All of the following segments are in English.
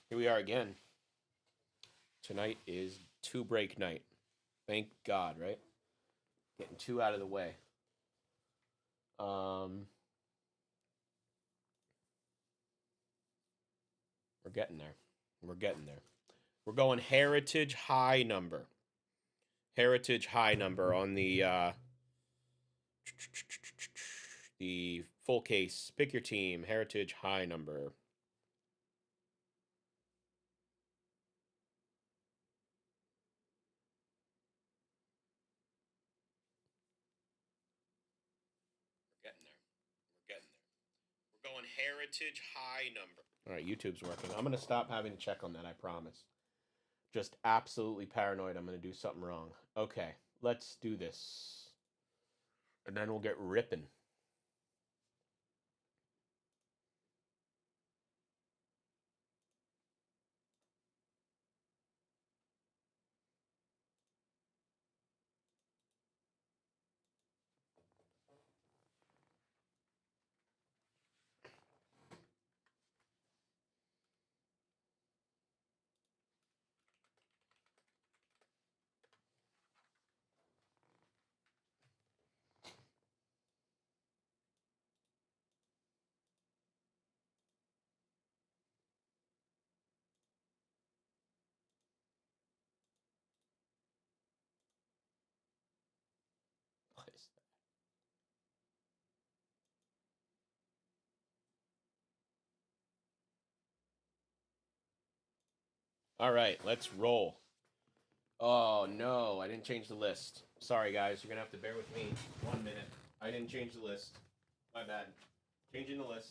Here we are again. Tonight is two break night. Thank God, right? Getting two out of the way. We're getting there. We're getting there. We're going heritage high number. Heritage high number on the full case. Pick your team. Heritage high number. We're getting there. We're getting there. We're going heritage high number. All right, YouTube's working. I'm going to stop having to check on that, I promise. Just absolutely paranoid I'm going to do something wrong. Okay, let's do this. And then we'll get ripping. All right, let's roll. Oh, no, I didn't change the list. Sorry, guys. You're going to have to bear with me 1 minute. I didn't change the list. My bad. Changing the list.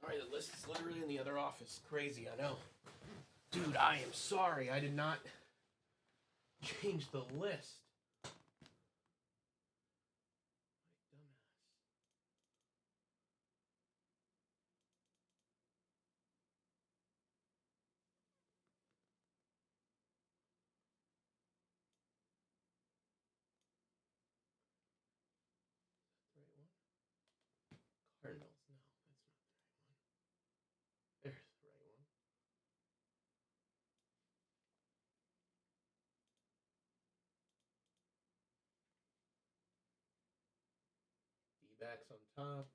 Sorry, the list is literally in the other office. Crazy, I know. Dude, I am sorry. I did not change the list. Cardinals. No, that's not the right one. There's the right one. D-backs on top.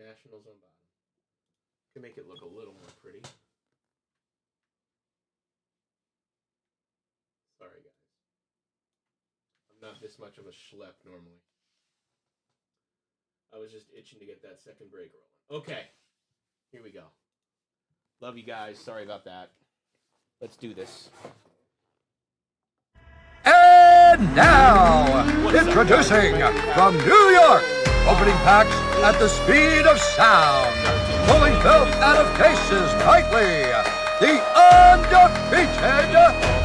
Nationals on bottom. Can make it look a little more pretty. Sorry, guys. I'm not this much of a schlep normally. I was just itching to get that second break rolling. Okay, here we go. Love you guys. Sorry about that. Let's do this. And now, introducing from New York, opening packs at the speed of sound, pulling filth out of cases tightly, the undefeated,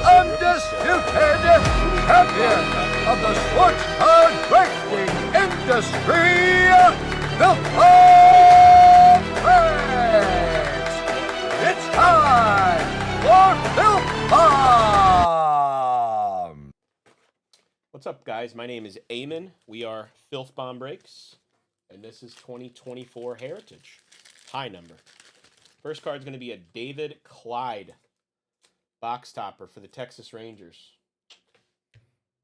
undisputed champion of the sports card breaking industry, Filth Bomb Breaks. It's time for Filth Bomb. What's up, guys? My name is Eamon. We are Filth Bomb Breaks, and this is 2024 Heritage. High number. First card is going to be a David Clyde box topper for the Texas Rangers.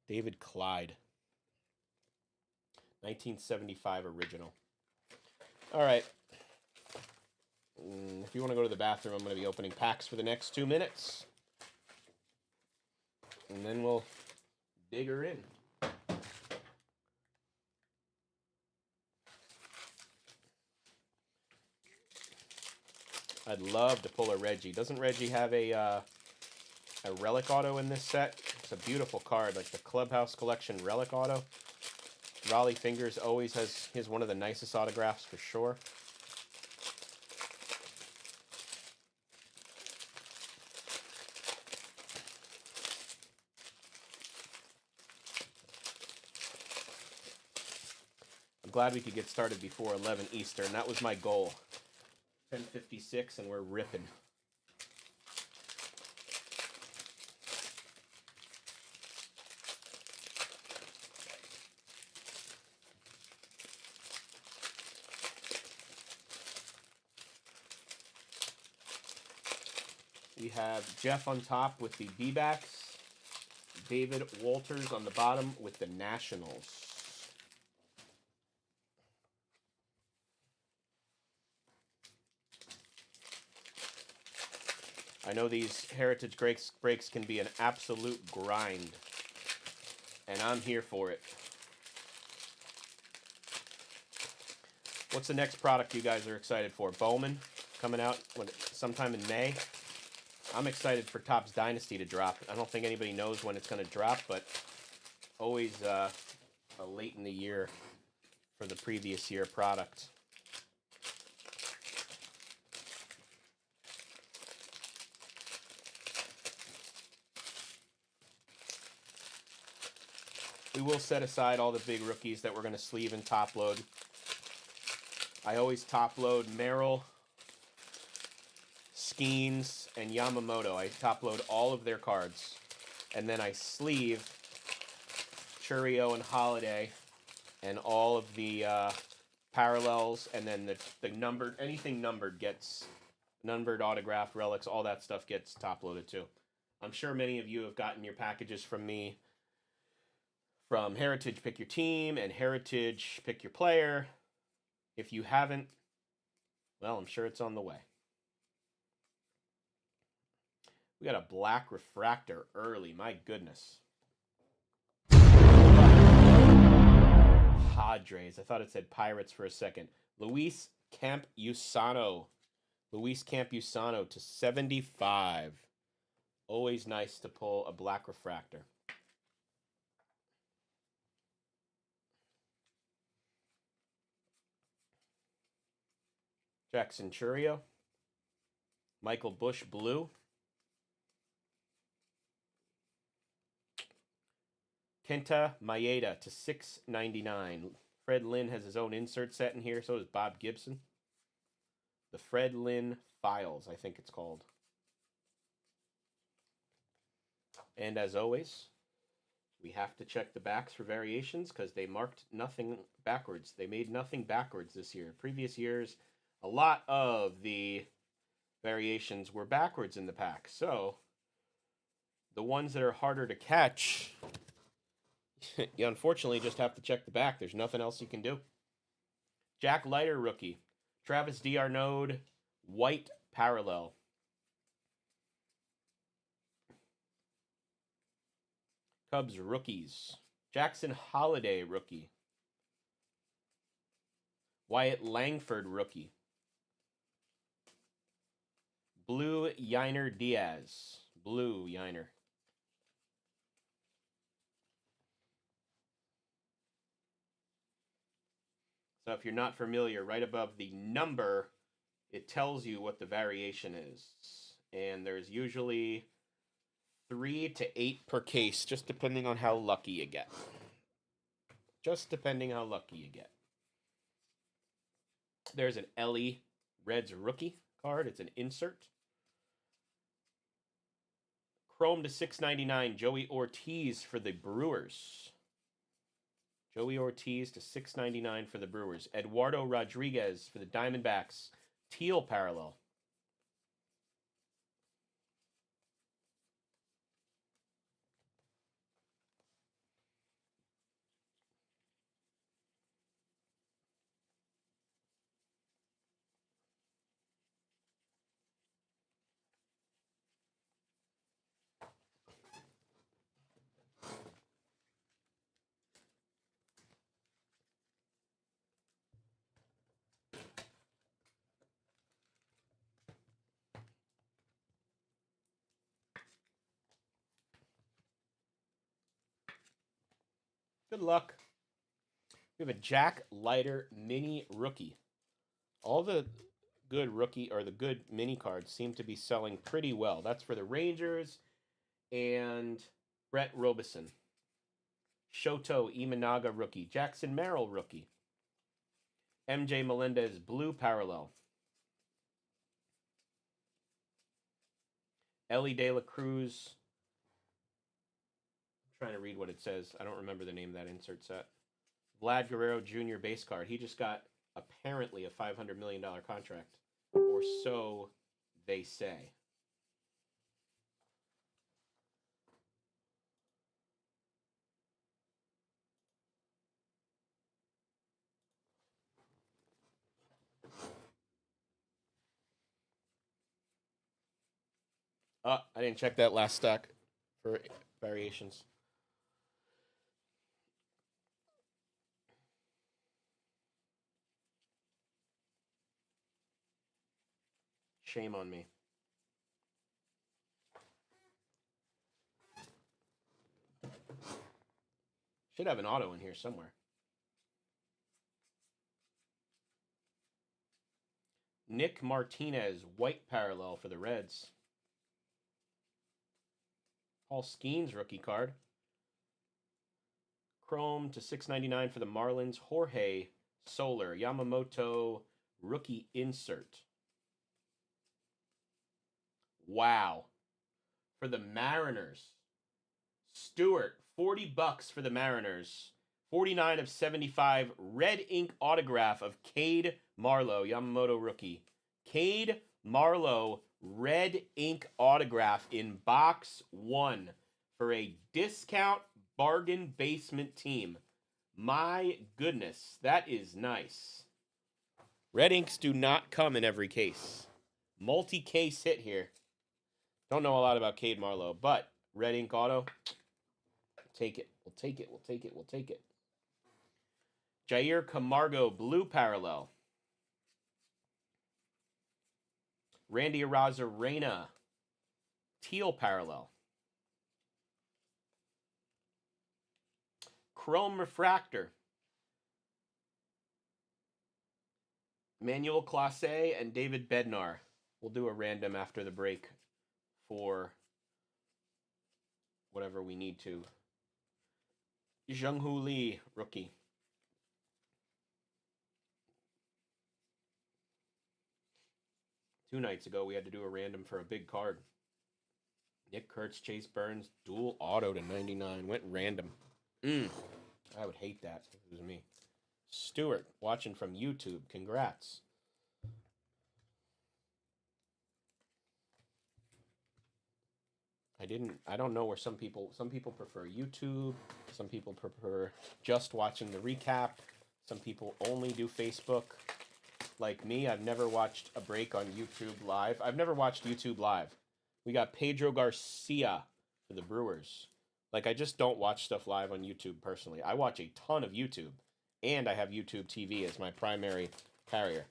David Clyde. 1975 original. All right. If you want to go to the bathroom, I'm going to be opening packs for the next 2 minutes. And then we'll dig her in. I'd love to pull a Reggie. Doesn't Reggie have a relic auto in this set? It's a beautiful card, like the Clubhouse Collection relic auto. Raleigh Fingers always has one of the nicest autographs for sure. I'm glad we could get started before 11 Eastern. That was my goal. 10:56 and we're ripping. We have Jeff on top with the D-backs. David Walters on the bottom with the Nationals. I know these Heritage breaks can be an absolute grind, and I'm here for it. What's the next product you guys are excited for? Bowman coming out sometime in May. I'm excited for Topps Dynasty to drop. I don't think anybody knows when it's going to drop, but always a late in the year for the previous year product. We will set aside all the big rookies that we're going to sleeve and top load. I always top load Merrill, Skeens, and Yamamoto. I top load all of their cards. And then I sleeve Churio and Holiday and all of the parallels, and then the numbered, anything numbered gets numbered, autographed, relics, all that stuff gets top loaded too. I'm sure many of you have gotten your packages from me from Heritage Pick Your Team and Heritage Pick Your Player. If you haven't, well, I'm sure it's on the way. We got a black refractor early, my goodness. Padres. I thought it said Pirates for a second. Luis Campusano. Luis Campusano to 75. Always nice to pull a black refractor. Jackson Churio. Michael Bush blue. Kenta Maeda to 6.99. Fred Lynn has his own insert set in here. So does Bob Gibson. The Fred Lynn Files, I think it's called. And as always, we have to check the backs for variations because they marked nothing backwards. They made nothing backwards this year. Previous years, a lot of the variations were backwards in the pack. So the ones that are harder to catch, you unfortunately just have to check the back. There's nothing else you can do. Jack Leiter rookie. Travis d'Arnaud white parallel. Cubs rookies. Jackson Holiday rookie. Wyatt Langford rookie. Blue Yiner Diaz. Blue Yiner. So if you're not familiar, right above the number, it tells you what the variation is. And there's usually 3 to 8 per case, just depending on how lucky you get. Just depending how lucky you get. There's an Ellie Reds rookie card. It's an insert. Chrome to 6.99, Joey Ortiz for the Brewers. Joey Ortiz to 6.99 for the Brewers. Eduardo Rodriguez for the Diamondbacks. Teal parallel. Good luck. We have a Jack Leiter mini rookie. All the good rookie or the good mini cards seem to be selling pretty well. That's for the Rangers and Brett Robeson. Shoto Imanaga rookie. Jackson Merrill rookie. MJ Melendez blue parallel. Ellie De La Cruz. I'm trying to read what it says. I don't remember the name of that insert set. Vlad Guerrero Jr. base card. He just got apparently a $500 million contract. Or so they say. Oh, I didn't check that last stack for variations. Shame on me. Should have an auto in here somewhere. Nick Martinez, white parallel for the Reds. Paul Skeens rookie card. Chrome to $6.99 for the Marlins. Jorge Soler, Yamamoto rookie insert. Wow. For the Mariners. Stewart, $40 for the Mariners. 49 of 75. Red ink autograph of Cade Marlowe, Yamamoto rookie. Cade Marlowe, red ink autograph in box 1 for a discount bargain basement team. My goodness, that is nice. Red inks do not come in every case. Multi-case hit here. Don't know a lot about Cade Marlowe, but red ink auto, take it. We'll take it. We'll take it. We'll take it. Jair Camargo, blue parallel. Randy Arozarena, teal parallel. Chrome refractor. Manuel Clase and David Bednar. We'll do a random after the break for whatever we need to. Jung-Hoo Lee, rookie. Two nights ago, we had to do a random for a big card. Nick Kurtz, Chase Burns, dual auto to 99. Went random. I would hate that if it was me. Stewart, watching from YouTube. Congrats. I don't know where some people prefer YouTube. Some people prefer just watching the recap. Some people only do Facebook. Like me, I've never watched a break on YouTube Live. I've never watched YouTube Live. We got Pedro Garcia for the Brewers. Like, I just don't watch stuff live on YouTube personally. I watch a ton of YouTube, and I have YouTube TV as my primary carrier.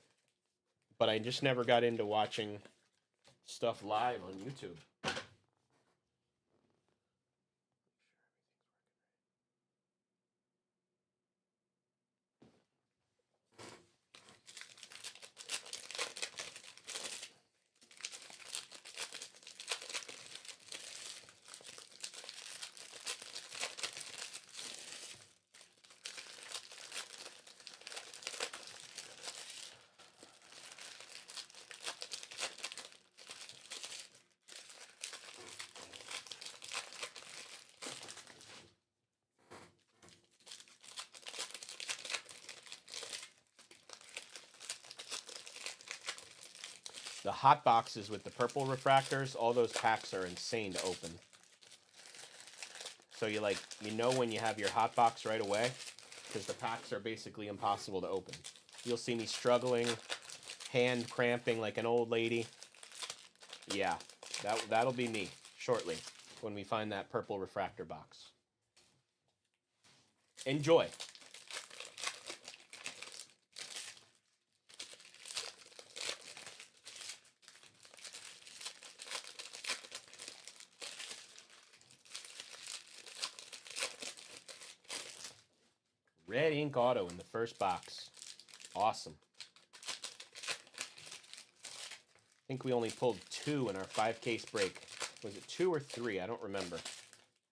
But I just never got into watching stuff live on YouTube. The hot boxes with the purple refractors, all those packs are insane to open. So you know when you have your hot box right away, because the packs are basically impossible to open. You'll see me struggling, hand cramping like an old lady. Yeah, that'll be me shortly when we find that purple refractor box. Enjoy. Red ink auto in the first box. Awesome. I think we only pulled 2 in our 5-case break. Was it 2 or 3? I don't remember.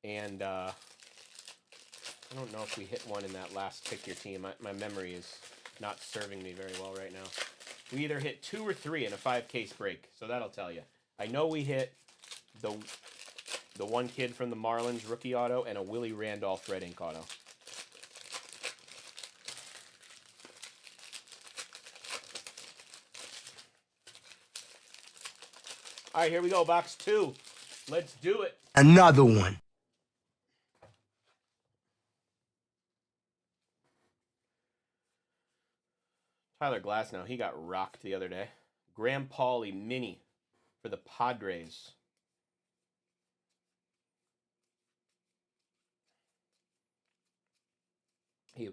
And I don't know if we hit one in that last Pick Your Team. My memory is not serving me very well right now. We either hit 2 or 3 in a 5-case break, so that'll tell you. I know we hit the one kid from the Marlins rookie auto and a Willie Randolph red ink auto. All right, here we go, box 2. Let's do it. Another one. Tyler Glasnow, he got rocked the other day. Graham Pauley mini for the Padres. He,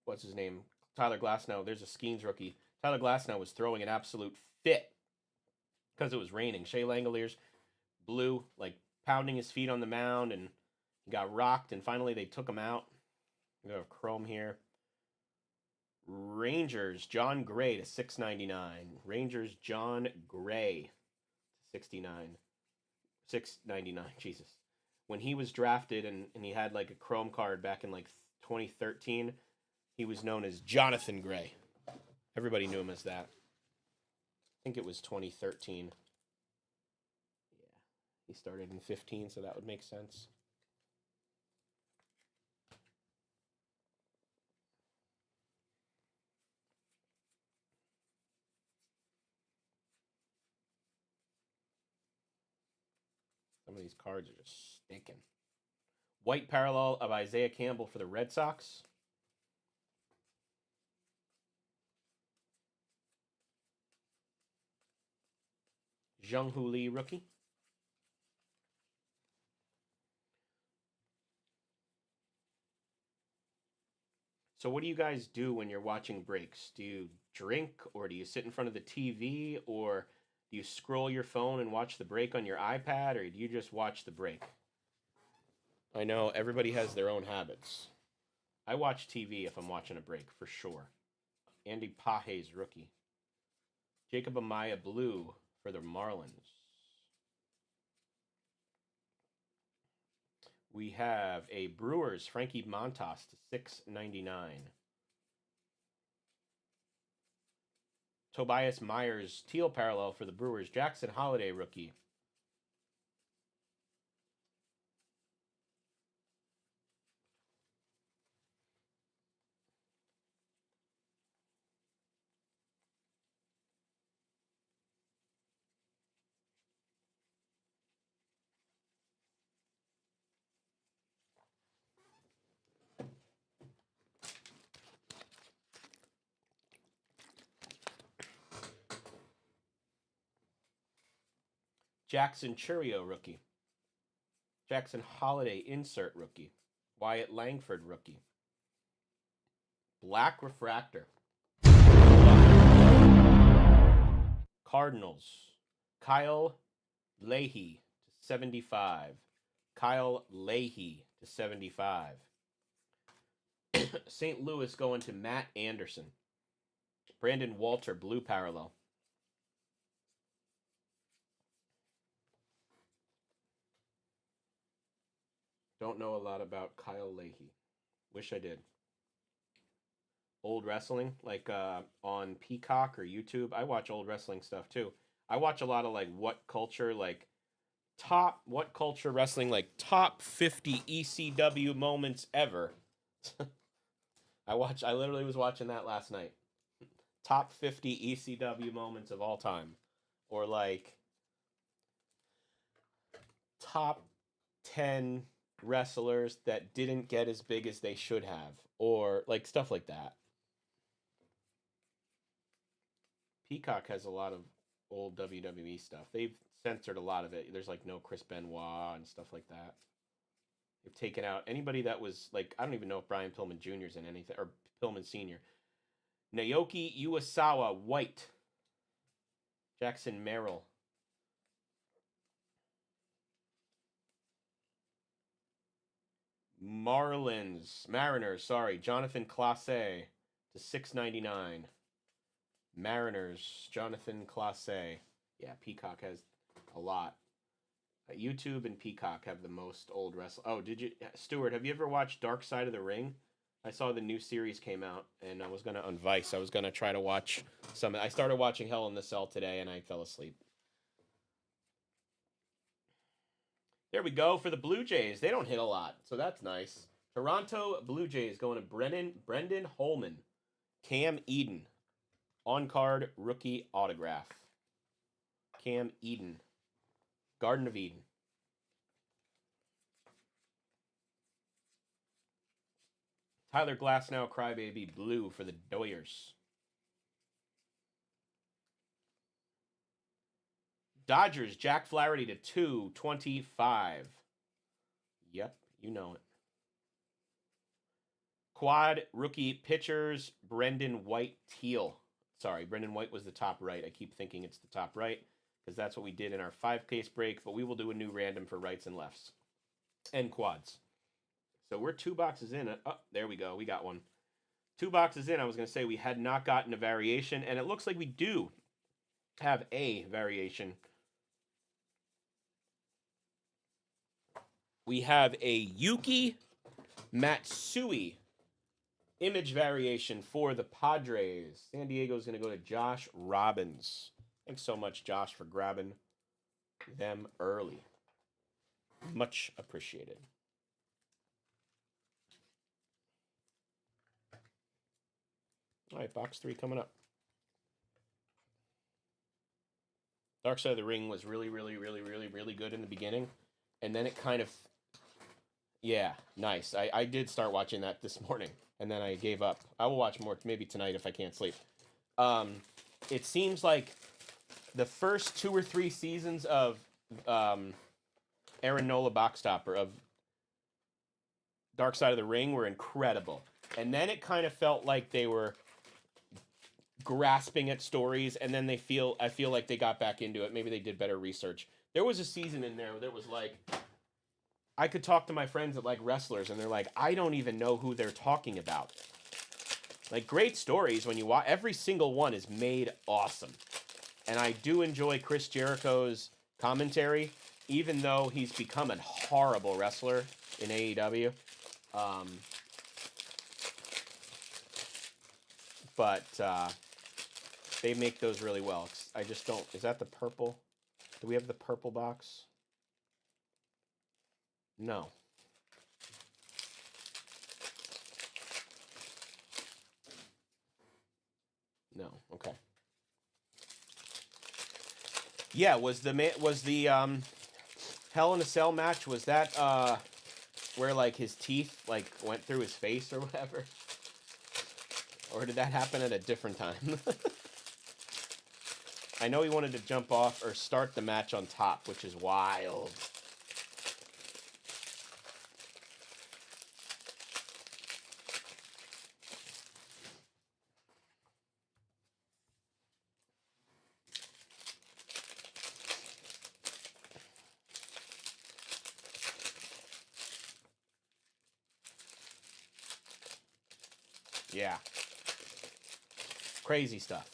what's his name? Tyler Glasnow. There's a Skeens rookie. Tyler Glasnow was throwing an absolute fit because it was raining. Shea Langoliers blew, like pounding his feet on the mound, and he got rocked, and finally they took him out. We have Chrome here. Rangers, John Gray to 699. Rangers, John Gray, 69. 699, Jesus. When he was drafted and he had like a Chrome card back in like 2013, he was known as Jonathan Gray. Everybody knew him as that. I think it was 2013. Yeah, he started in 15, so that would make sense. Some of these cards are just stinking. White parallel of Isaiah Campbell for the Red Sox. Jung-Hoo Lee rookie. So what do you guys do when you're watching breaks? Do you drink, or do you sit in front of the TV, or do you scroll your phone and watch the break on your iPad, or do you just watch the break? I know everybody has their own habits. I watch TV if I'm watching a break, for sure. Andy Pages rookie. Jacob Amaya blue for the Marlins. We have a Brewers Frankie Montas to $6.99. Tobias Myers teal parallel for the Brewers. Jackson Holiday rookie. Jackson Churio rookie. Jackson Holiday insert rookie. Wyatt Langford rookie. Black refractor. Cardinals. Kyle Leahy to 75. Kyle Leahy to 75. St. Louis going to Matt Anderson. Brandon Walter blue parallel. Don't know a lot about Kyle Leahy. Wish I did. Old wrestling, like on Peacock or YouTube. I watch old wrestling stuff too. I watch a lot of like What Culture, like What Culture Wrestling, like top 50 ECW moments ever. I literally was watching that last night. Top 50 ECW moments of all time. Or like top 10 wrestlers that didn't get as big as they should have, or like stuff like that. Peacock has a lot of old WWE stuff. They've censored a lot of it. There's like no Chris Benoit and stuff like that. They've taken out anybody that was like, I don't even know if Brian Pillman Jr.'s in anything, or Pillman Sr. Naoki Iwasawa white. Jackson Merrill. Mariners, sorry. Jonathan Clase to 699. Mariners, Jonathan Clase. Yeah, Peacock has a lot. YouTube and Peacock have the most old wrestling. Oh, did you, Stuart? Have you ever watched Dark Side of the Ring? I saw the new series came out, and I was gonna on Vice. I was gonna try to watch some. I started watching Hell in the Cell today, and I fell asleep. There we go for the Blue Jays. They don't hit a lot, so that's nice. Toronto Blue Jays going to Brendan Holman, Cam Eden, on card rookie autograph. Cam Eden, Garden of Eden. Tyler Glasnow, Crybaby, blue for the Doyers. Dodgers, Jack Flaherty to 225. Yep, you know it. Quad rookie pitchers, Brendan White Teal. Sorry, Brendan White was the top right. I keep thinking it's the top right because that's what we did in our 5-case break, but we will do a new random for rights and lefts and quads. So we're 2 boxes in. Oh, there we go. We got one. 2 boxes in. I was going to say we had not gotten a variation, and it looks like we do have a variation. We have a Yuki Matsui image variation for the Padres. San Diego is going to go to Josh Robbins. Thanks so much, Josh, for grabbing them early. Much appreciated. All right, box 3 coming up. Dark Side of the Ring was really good in the beginning. And then it kind of, yeah, nice. I did start watching that this morning, and then I gave up. I will watch more maybe tonight if I can't sleep. It seems like the first 2 or 3 seasons of Aaron Nola Boxstopper of Dark Side of the Ring were incredible. And then it kind of felt like they were grasping at stories, and then I feel like they got back into it. Maybe they did better research. There was a season in there where there was like, I could talk to my friends that like wrestlers, and they're like, I don't even know who they're talking about. Like, great stories when you watch. Every single one is made awesome. And I do enjoy Chris Jericho's commentary, even though he's become a horrible wrestler in AEW. But they make those really well. I just don't. Is that the purple? Do we have the purple box? No. No. Okay. Yeah. Was the Hell in a Cell match? Was that where like his teeth like went through his face or whatever? Or did that happen at a different time? I know he wanted to jump off or start the match on top, which is wild. Yeah. Crazy stuff.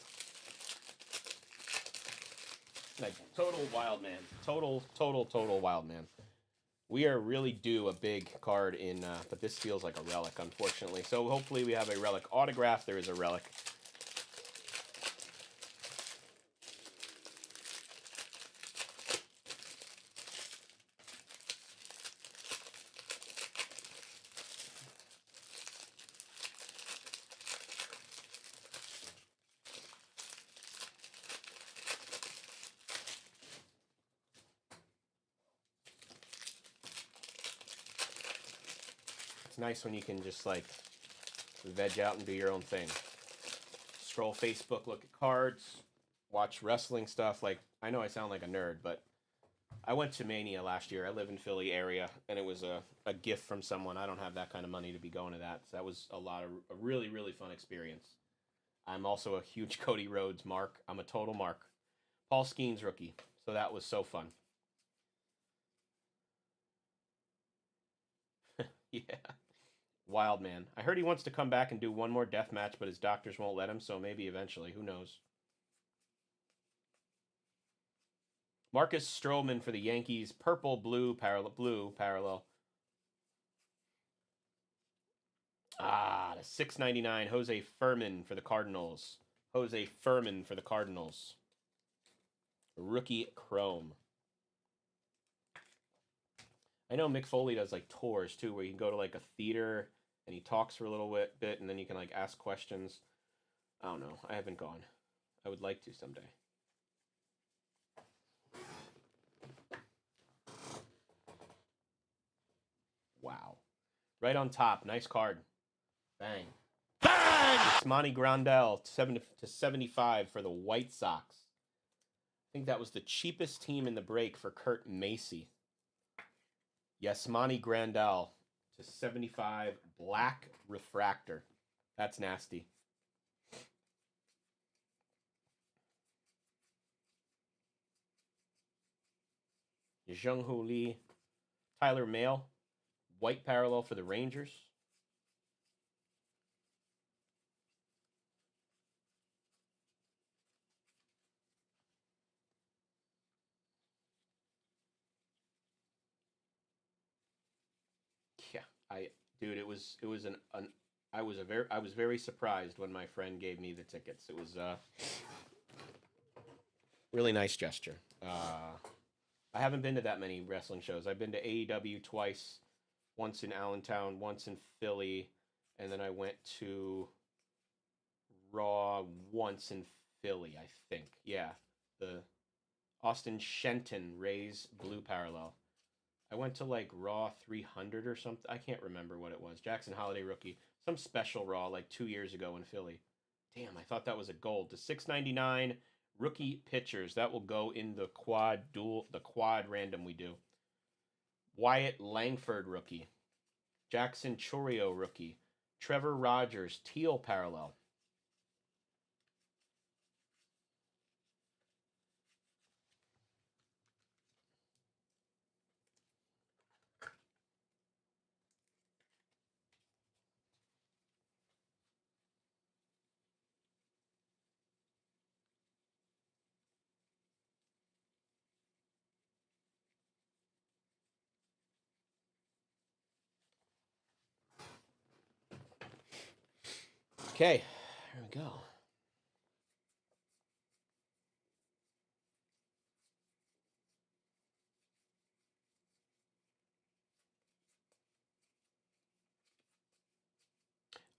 Like, total wild man. Total wild man. We are really due a big card in, but this feels like a relic, unfortunately. So hopefully we have a relic autograph. There is a relic. It's nice when you can just like veg out and do your own thing. Scroll Facebook, look at cards, watch wrestling stuff. Like, I know I sound like a nerd, but I went to Mania last year. I live in Philly area, and it was a gift from someone. I don't have that kind of money to be going to that. So that was a really fun experience. I'm also a huge Cody Rhodes mark. I'm a total mark. Paul Skeens rookie. So that was so fun. Yeah. Wild man. I heard he wants to come back and do one more death match, but his doctors won't let him, so maybe eventually. Who knows? Marcus Stroman for the Yankees. Purple-blue parallel. Ah, the 699. Jose Furman for the Cardinals. Jose Furman for the Cardinals. Rookie Chrome. I know Mick Foley does like tours too, where you can go to like a theater and he talks for a little bit, and then you can like ask questions. I don't know. I haven't gone. I would like to someday. Wow. Right on top. Nice card. Bang. Bang! Yasmani Grandal, 7/75 for the White Sox. I think that was the cheapest team in the break for Kurt Macy. Yasmani Grandal /75 black refractor. That's nasty. Jung-Hoo Lee. Tyler Mahle. White parallel for the Rangers. Yeah, it was I was very surprised when my friend gave me the tickets. It was really nice gesture. I haven't been to that many wrestling shows. I've been to AEW twice, once in Allentown, once in Philly, and then I went to Raw once in Philly, I think. Yeah, the Austin Shenton Rays blue parallel. I went to like Raw 300 or something. I can't remember what it was. Jackson Holiday rookie. Some special Raw like 2 years ago in Philly. Damn, I thought that was a gold. The 699 rookie pitchers. That will go in the quad random we do. Wyatt Langford rookie. Jackson Chourio rookie. Trevor Rogers teal parallel. Okay, here we go.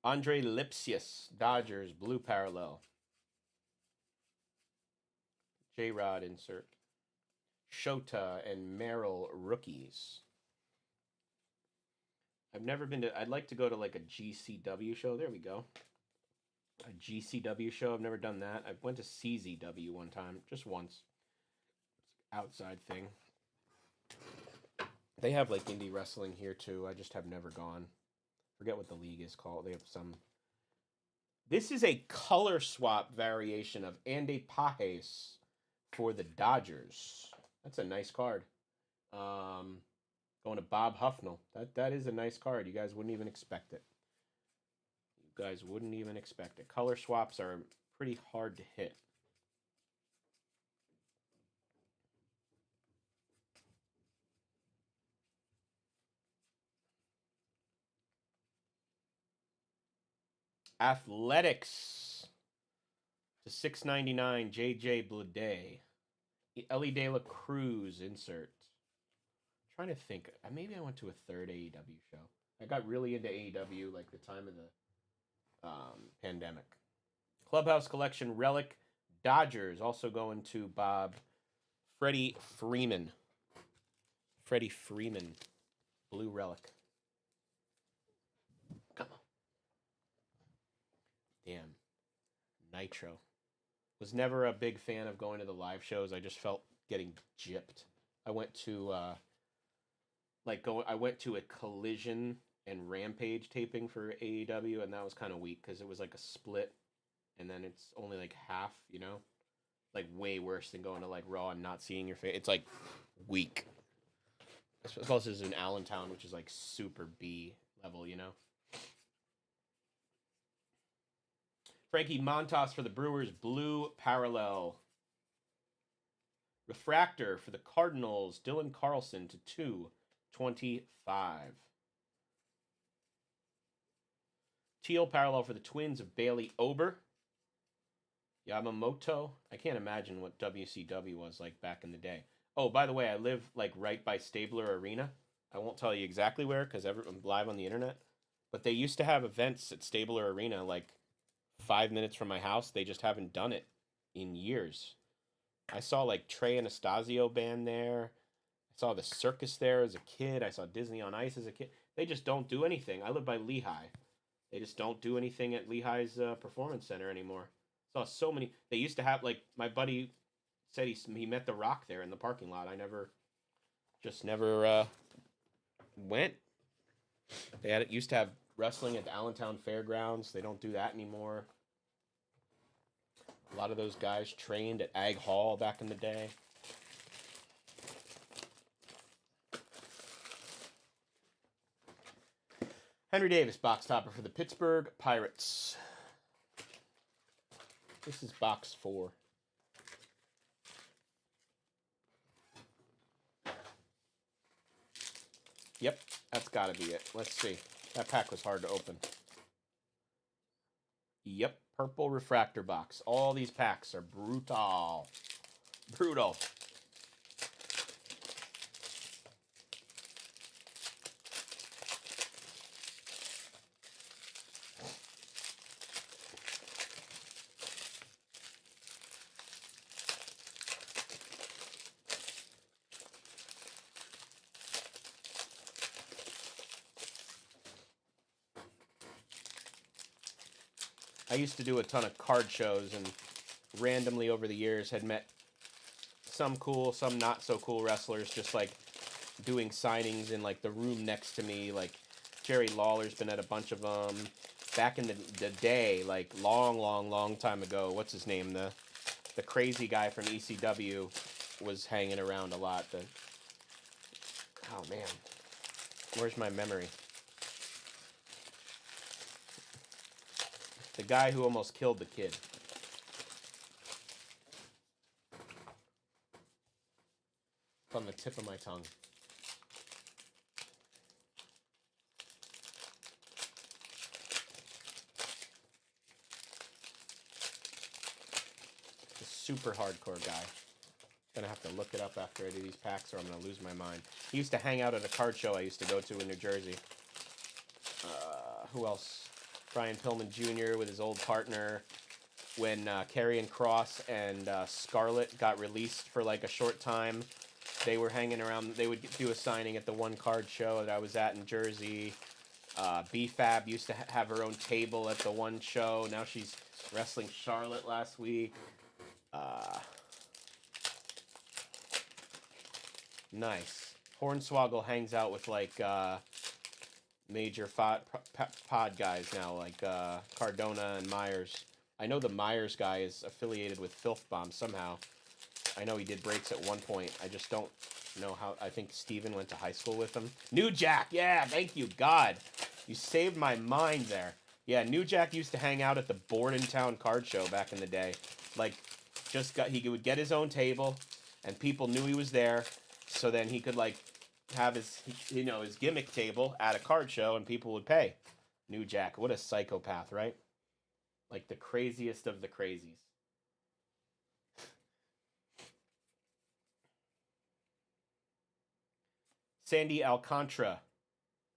Andre Lipsius, Dodgers, blue parallel. J-Rod insert. Shota and Merrill rookies. I've never been to. I'd like to go to like a GCW show. There we go. A GCW show. I've never done that. I went to CZW one time, just once. Outside thing. They have like indie wrestling here too. I just have never gone. Forget what the league is called. They have some. This is a color swap variation of Andy Pajes for the Dodgers. That's a nice card. Going to Bob Huffnell. That is a nice card. You guys wouldn't even expect it. You guys wouldn't even expect it. Color swaps are pretty hard to hit. Athletics /699 JJ Bleday. Ellie De La Cruz insert. I'm trying to think. Maybe I went to a third AEW show. I got really into AEW like the time of the pandemic. Clubhouse Collection Relic Dodgers also going to Bob. Freddie Freeman. Freddie Freeman. Blue Relic. Come on. Damn. Nitro. Was never a big fan of going to the live shows. I just felt getting gypped. I went to I went to a Collision and Rampage taping for AEW, and that was kind of weak because it was like a split, and then it's only like half, you know, like way worse than going to like Raw and not seeing your face. It's like weak. Plus, it's in Allentown, which is like super B, level, you know. Frankie Montas for the Brewers, blue parallel. Refractor for the Cardinals, Dylan Carlson to 225. Teal parallel for the Twins of Bailey Ober. Yamamoto. I can't imagine what WCW was like back in the day. Oh, by the way, I live like right by Stabler Arena. I won't tell you exactly where because I'm live on the internet. But they used to have events at Stabler Arena like 5 minutes from my house. They just haven't done it in years. I saw like Trey Anastasio band there. I saw the circus there as a kid. I saw Disney on Ice as a kid. They just don't do anything. I live by Lehigh. They just don't do anything at Lehigh's Performance Center anymore. Saw so many. They used to have, like, my buddy said he met The Rock there in the parking lot. I never went. They used to have wrestling at the Allentown Fairgrounds. They don't do that anymore. A lot of those guys trained at Ag Hall back in the day. Henry Davis, box topper for the Pittsburgh Pirates. This is box 4. Yep, that's got to be it. Let's see. That pack was hard to open. Yep, purple refractor box. All these packs are brutal. Brutal. I used to do a ton of card shows and randomly over the years had met some cool, some not so cool wrestlers just like doing signings in like the room next to me. Like Jerry Lawler's been at a bunch of them. Back in the day, like long time ago, what's his name? The crazy guy from ECW was hanging around a lot. Oh man, where's my memory? The guy who almost killed the kid. It's on the tip of my tongue. The super hardcore guy. Gonna have to look it up after I do these packs or I'm gonna lose my mind. He used to hang out at a card show I used to go to in New Jersey. Who else? Brian Pillman Jr. with his old partner when Karrion Kross and Scarlett got released for like a short time. They were hanging around. They would do a signing at the one card show that I was at in Jersey. B-Fab used to have her own table at the one show. Now she's wrestling Charlotte last week. Nice. Hornswoggle hangs out with like major pod guys now, like Cardona and Myers. I know the Myers guy is affiliated with Filth Bomb somehow. I know he did breaks at one point. I just don't know how. I think Steven went to high school with him. New Jack, yeah, thank you, God. You saved my mind there. Yeah, New Jack used to hang out at the Bordentown card show back in the day. Like, he would get his own table, and people knew he was there, so then he could, like, have his gimmick table at a card show and people would pay. New Jack, what a psychopath, right? Like the craziest of the crazies. Sandy Alcantara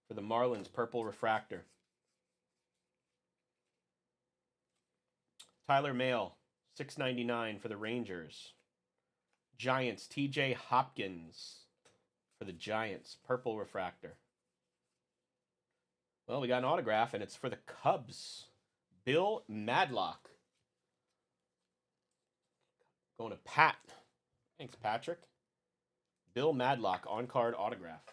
for the Marlins, purple refractor. Tyler Mahle, $6.99 for the Rangers. Giants, TJ Hopkins for the Giants, purple refractor. Well, we got an autograph, and it's for the Cubs. Bill Madlock. Going to Pat. Thanks, Patrick. Bill Madlock, on-card autograph.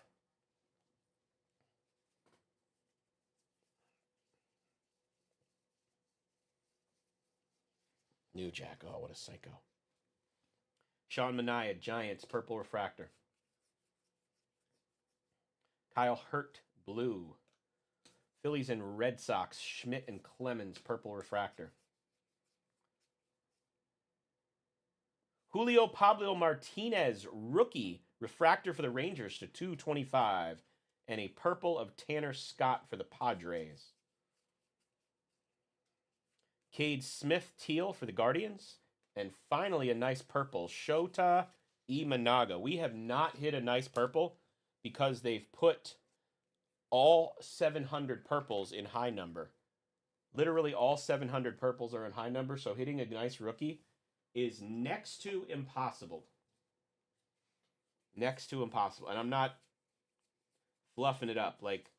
New Jack. Oh, what a psycho. Sean Manaea, Giants, purple refractor. Kyle Hurt, blue. Phillies and Red Sox, Schmidt and Clemens, purple refractor. Julio Pablo Martinez, rookie, refractor for the Rangers to 225. And a purple of Tanner Scott for the Padres. Cade Smith, teal for the Guardians. And finally, a nice purple, Shota Imanaga. We have not hit a nice purple because they've put all 700 purples in high number. Literally all 700 purples are in high number, so hitting a nice rookie is next to impossible. Next to impossible. And I'm not fluffing it up. Like,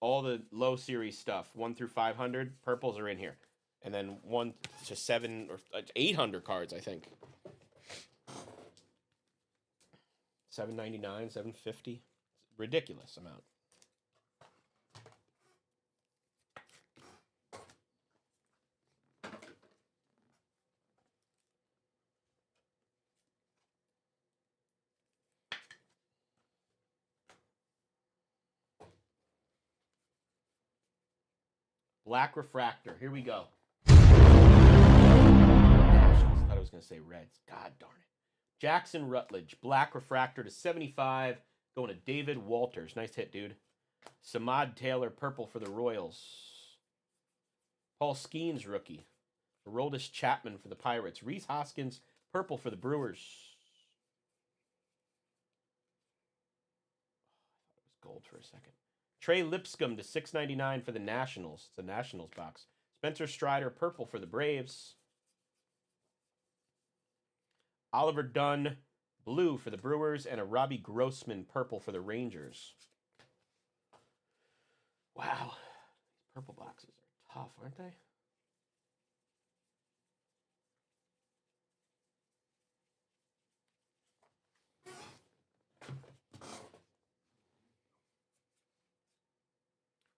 all the low series stuff, 1 through 500, purples are in here. And then 1 to 7 or 800 cards, I think. $7.99, $7.50. Ridiculous amount. Black refractor. Here we go. Nationals. I thought I was going to say Reds. God darn it. Jackson Rutledge. Black refractor to 75. Going to David Walters. Nice hit, dude. Samad Taylor. Purple for the Royals. Paul Skeens, rookie. Aroldis Chapman for the Pirates. Rhys Hoskins. Purple for the Brewers. It was gold for a second. Trey Lipscomb to 699 for the Nationals. It's the Nationals box. Spencer Strider, purple for the Braves. Oliver Dunn, blue for the Brewers. And a Robbie Grossman, purple for the Rangers. Wow. These purple boxes are tough, aren't they?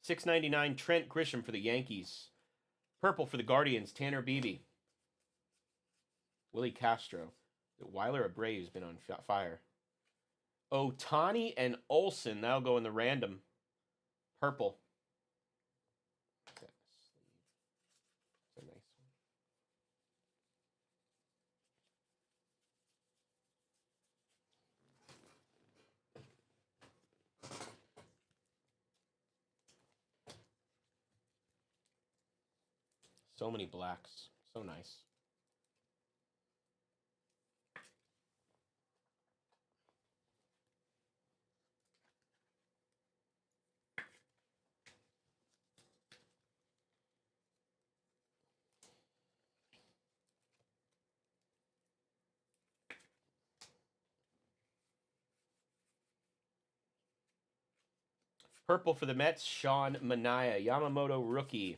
$6.99 Trent Grisham for the Yankees. Purple for the Guardians, Tanner Beebe. Willie Castro. Weiler Abreu has been on fire. Ohtani and Olsen. That'll go in the random. Purple. That's a nice one. So many blacks. So nice. Purple for the Mets, Sean Manaea. Yamamoto, rookie.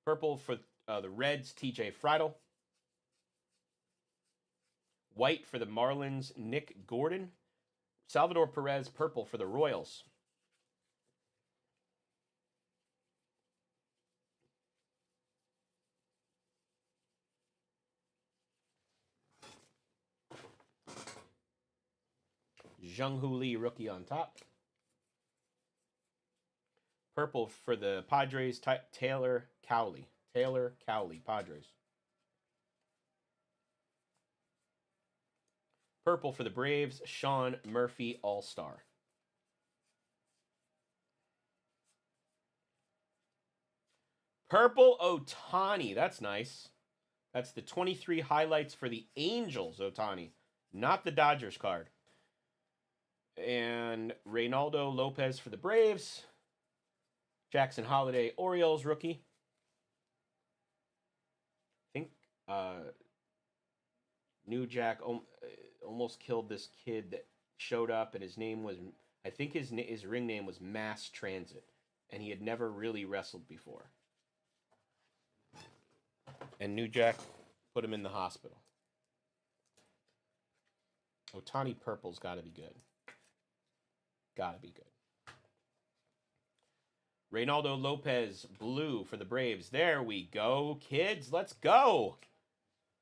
Purple for the Reds, TJ Friedl. White for the Marlins, Nick Gordon. Salvador Perez, purple for the Royals. Jung-Hoo Lee, rookie on top. Purple for the Padres, Taylor Cowley. Taylor Cowley, Padres. Purple for the Braves, Sean Murphy, All-Star. Purple Ohtani, that's nice. That's the 23 highlights for the Angels, Ohtani, not the Dodgers card. And Reynaldo Lopez for the Braves. Jackson Holiday, Orioles rookie. I think New Jack almost killed this kid that showed up, and his name was, I think his ring name was Mass Transit, and he had never really wrestled before. And New Jack put him in the hospital. Ohtani purple's got to be good. Got to be good. Reynaldo Lopez, blue for the Braves. There we go, kids. Let's go.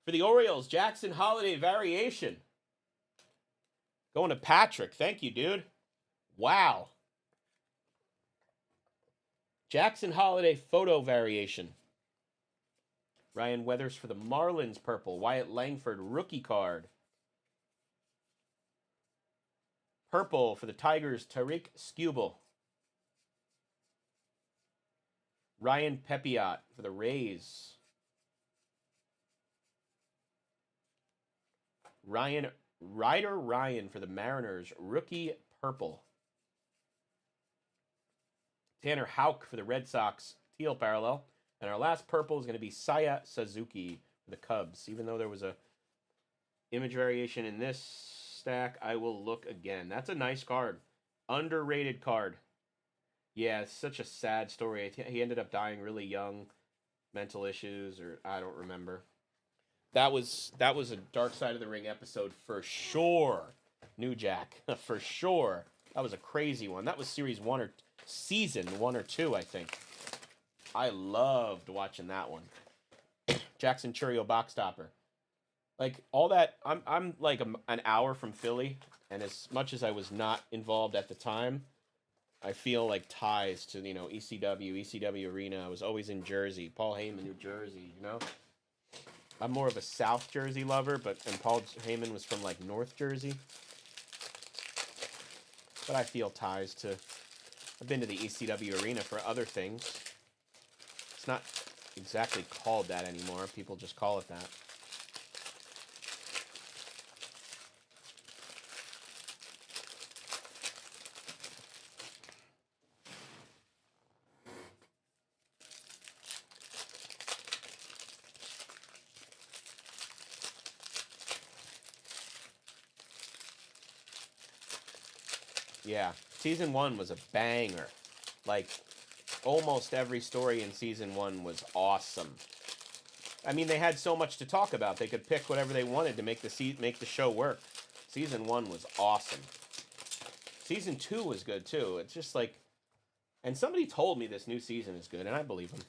For the Orioles, Jackson Holiday variation. Going to Patrick. Thank you, dude. Wow. Jackson Holiday photo variation. Ryan Weathers for the Marlins purple. Wyatt Langford rookie card. Purple for the Tigers, Tariq Skubal. Ryan Pepiot for the Rays. Ryan for the Mariners, rookie purple. Tanner Houck for the Red Sox, teal parallel. And our last purple is going to be Saya Suzuki for the Cubs. Even though there was a image variation in this stack, I will look again. That's a nice card. Underrated card. Yeah, it's such a sad story. He ended up dying really young. Mental issues, or I don't remember. That was a Dark Side of the Ring episode for sure. New Jack, for sure. That was a crazy one. That was season 1 or 2, I think. I loved watching that one. Jackson Churio box topper. Like all that, I'm like an hour from Philly, and as much as I was not involved at the time, I feel like ties to ECW Arena. I was always in Jersey, Paul Heyman, New Jersey. I'm more of a South Jersey lover, and Paul Heyman was from like North Jersey. But I feel ties to. I've been to the ECW Arena for other things. It's not exactly called that anymore. People just call it that. Yeah, season 1 was a banger. Like, almost every story in season 1 was awesome. I mean, they had so much to talk about. They could pick whatever they wanted to make the show work. Season 1 was awesome. Season 2 was good too. It's just like, and somebody told me this new season is good, and I believe them.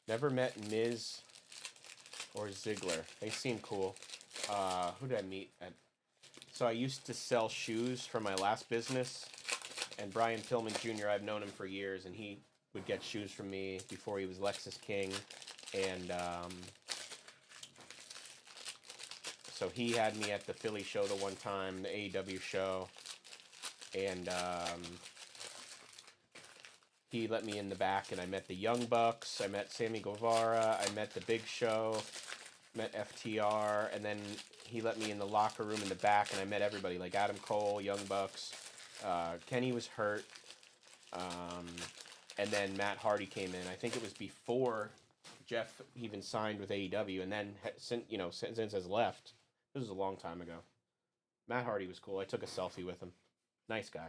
Never met Miz or Ziggler. They seem cool. Who did I meet at? So I used to sell shoes for my last business, and Brian Pillman Jr., I've known him for years, and he would get shoes from me before he was Lexus King, and so he had me at the Philly show the one time, the AEW show, and he let me in the back, and I met the Young Bucks, I met Sammy Guevara, I met the Big Show, met FTR, and then he let me in the locker room in the back, and I met everybody, like Adam Cole, Young Bucks, Kenny was hurt, and then Matt Hardy came in. I think it was before Jeff even signed with AEW, and then since has left. This was a long time ago. Matt Hardy was cool. I took a selfie with him. Nice guy.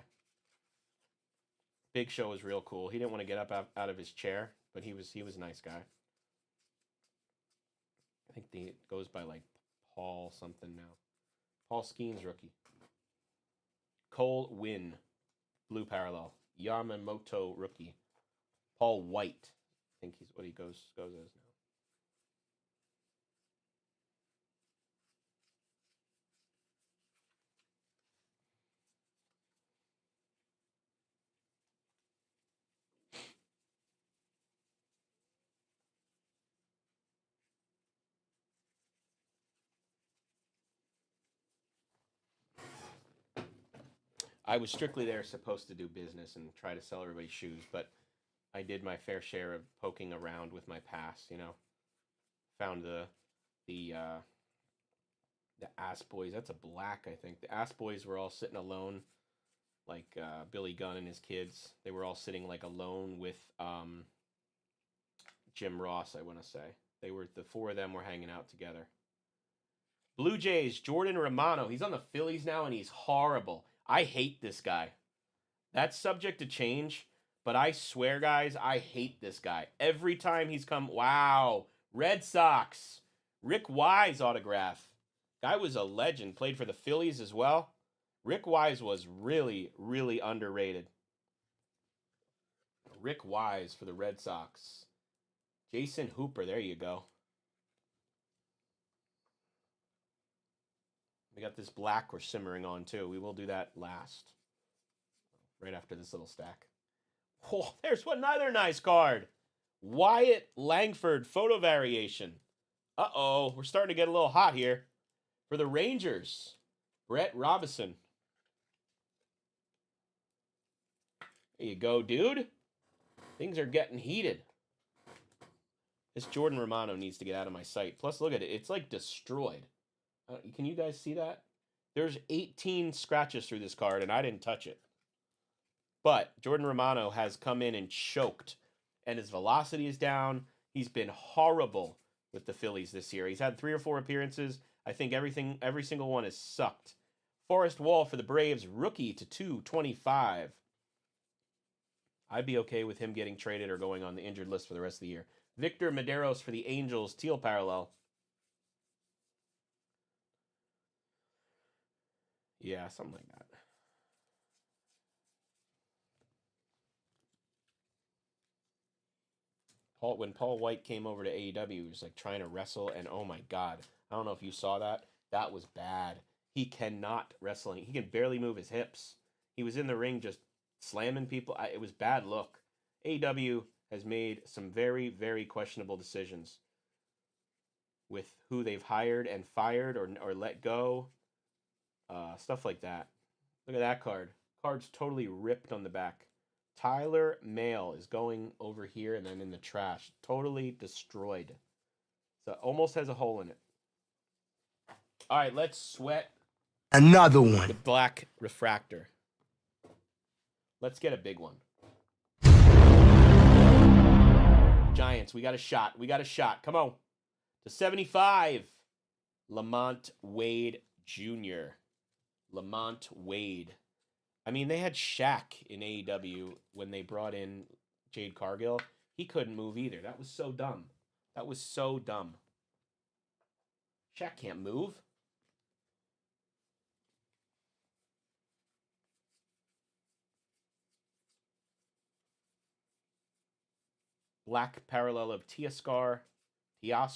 Big Show was real cool. He didn't want to get up out of his chair, but he was a nice guy. I think it goes by like Paul something now. Paul Skeens rookie. Cole Wynn, blue parallel. Yamamoto rookie. Paul White, I think he's what he goes as now. I was strictly there supposed to do business and try to sell everybody shoes, but I did my fair share of poking around with my pass, Found the Ass Boys. That's a black, I think. The Ass Boys were all sitting alone, like Billy Gunn and his kids. They were all sitting like alone with Jim Ross, I want to say. The 4 of them were hanging out together. Blue Jays, Jordan Romano. He's on the Phillies now, and he's horrible. I hate this guy. That's subject to change, But I swear, guys, I hate this guy. Every time he's come, wow, Red Sox, Rick Wise autograph. Guy was a legend, played for the Phillies as well. Rick Wise was really, really underrated. Rick Wise for the Red Sox. Jason Hooper, there you go. We got this black we're simmering on, too. We will do that last. Right after this little stack. Oh, there's another nice card. Wyatt Langford photo variation. Uh-oh, we're starting to get a little hot here. For the Rangers, Brett Robinson. There you go, dude. Things are getting heated. This Jordan Romano needs to get out of my sight. Plus, look at it. It's like destroyed. Can you guys see that? There's 18 scratches through this card, and I didn't touch it. But Jordan Romano has come in and choked, and his velocity is down. He's been horrible with the Phillies this year. He's had 3 or 4 appearances. I think every single one has sucked. Forrest Wall for the Braves, rookie to 225. I'd be okay with him getting traded or going on the injured list for the rest of the year. Victor Medeiros for the Angels, teal parallel. Yeah, something like that. When Paul White came over to AEW, he was like trying to wrestle, and oh my God, I don't know if you saw that. That was bad. He cannot wrestle. He can barely move his hips. He was in the ring just slamming people. It was bad look. AEW has made some very, very questionable decisions with who they've hired and fired or let go. Stuff like that. Look at that card. Card's totally ripped on the back. Tyler Mail is going over here and then in the trash. Totally destroyed. So almost has a hole in it. All right, let's sweat another one. The black refractor. Let's get a big one. Giants, we got a shot. We got a shot. Come on. To 75. Lamont Wade Jr. Lamont Wade. I mean, they had Shaq in AEW when they brought in Jade Cargill. He couldn't move either. That was so dumb. That was so dumb. Shaq can't move. Black parallel of Teoscar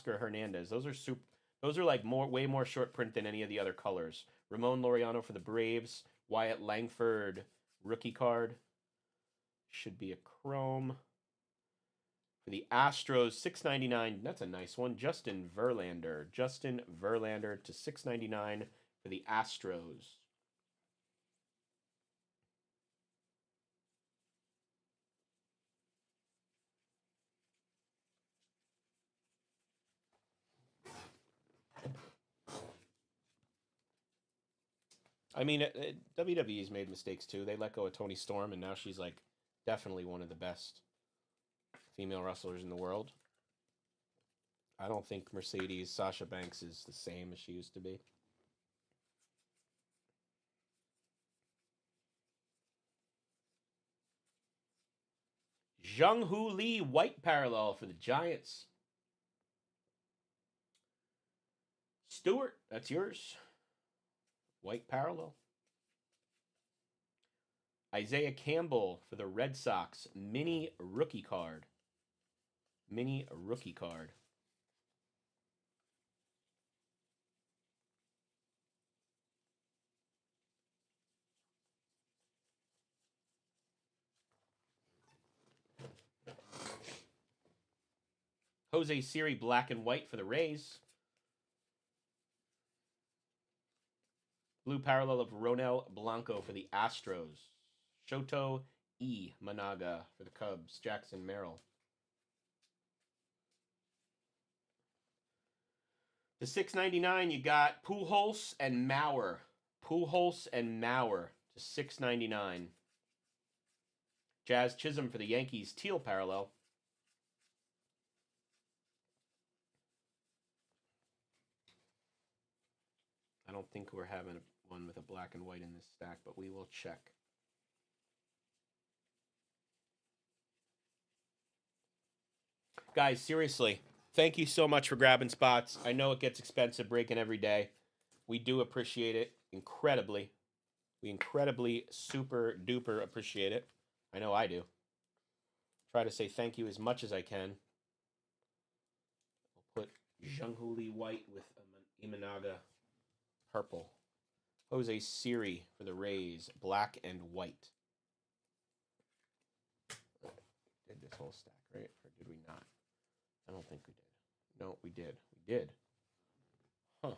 Hernandez. Those are like way more short print than any of the other colors. Ramon Laureano for the Braves. Wyatt Langford rookie card. Should be a chrome. For the Astros, $6.99. That's a nice one. Justin Verlander to $6.99 for the Astros. I mean, WWE's made mistakes too. They let go of Toni Storm, and now she's like definitely one of the best female wrestlers in the world. I don't think Mercedes Sasha Banks is the same as she used to be. Jung-Hoo Lee white parallel for the Giants. Stewart, that's yours. White parallel. Isaiah Campbell for the Red Sox. Mini rookie card. Jose Siri black and white for the Rays. Blue parallel of Ronel Blanco for the Astros. Shoto E. Managa for the Cubs. Jackson Merrill. The $6.99, you got Pujols and Mauer. To $6.99. Jazz Chisholm for the Yankees. Teal parallel. I don't think we're having one with a black and white in this stack, but we will check. Guys, seriously, thank you so much for grabbing spots. I know it gets expensive breaking every day. We do appreciate it incredibly. We incredibly super duper appreciate it. I know I do. Try to say thank you as much as I can. We'll put Zhonghuli white with Imanaga purple. Jose Siri for the Rays, black and white. Did this whole stack, right? Or did we not? I don't think we did. No, we did. We did. Huh.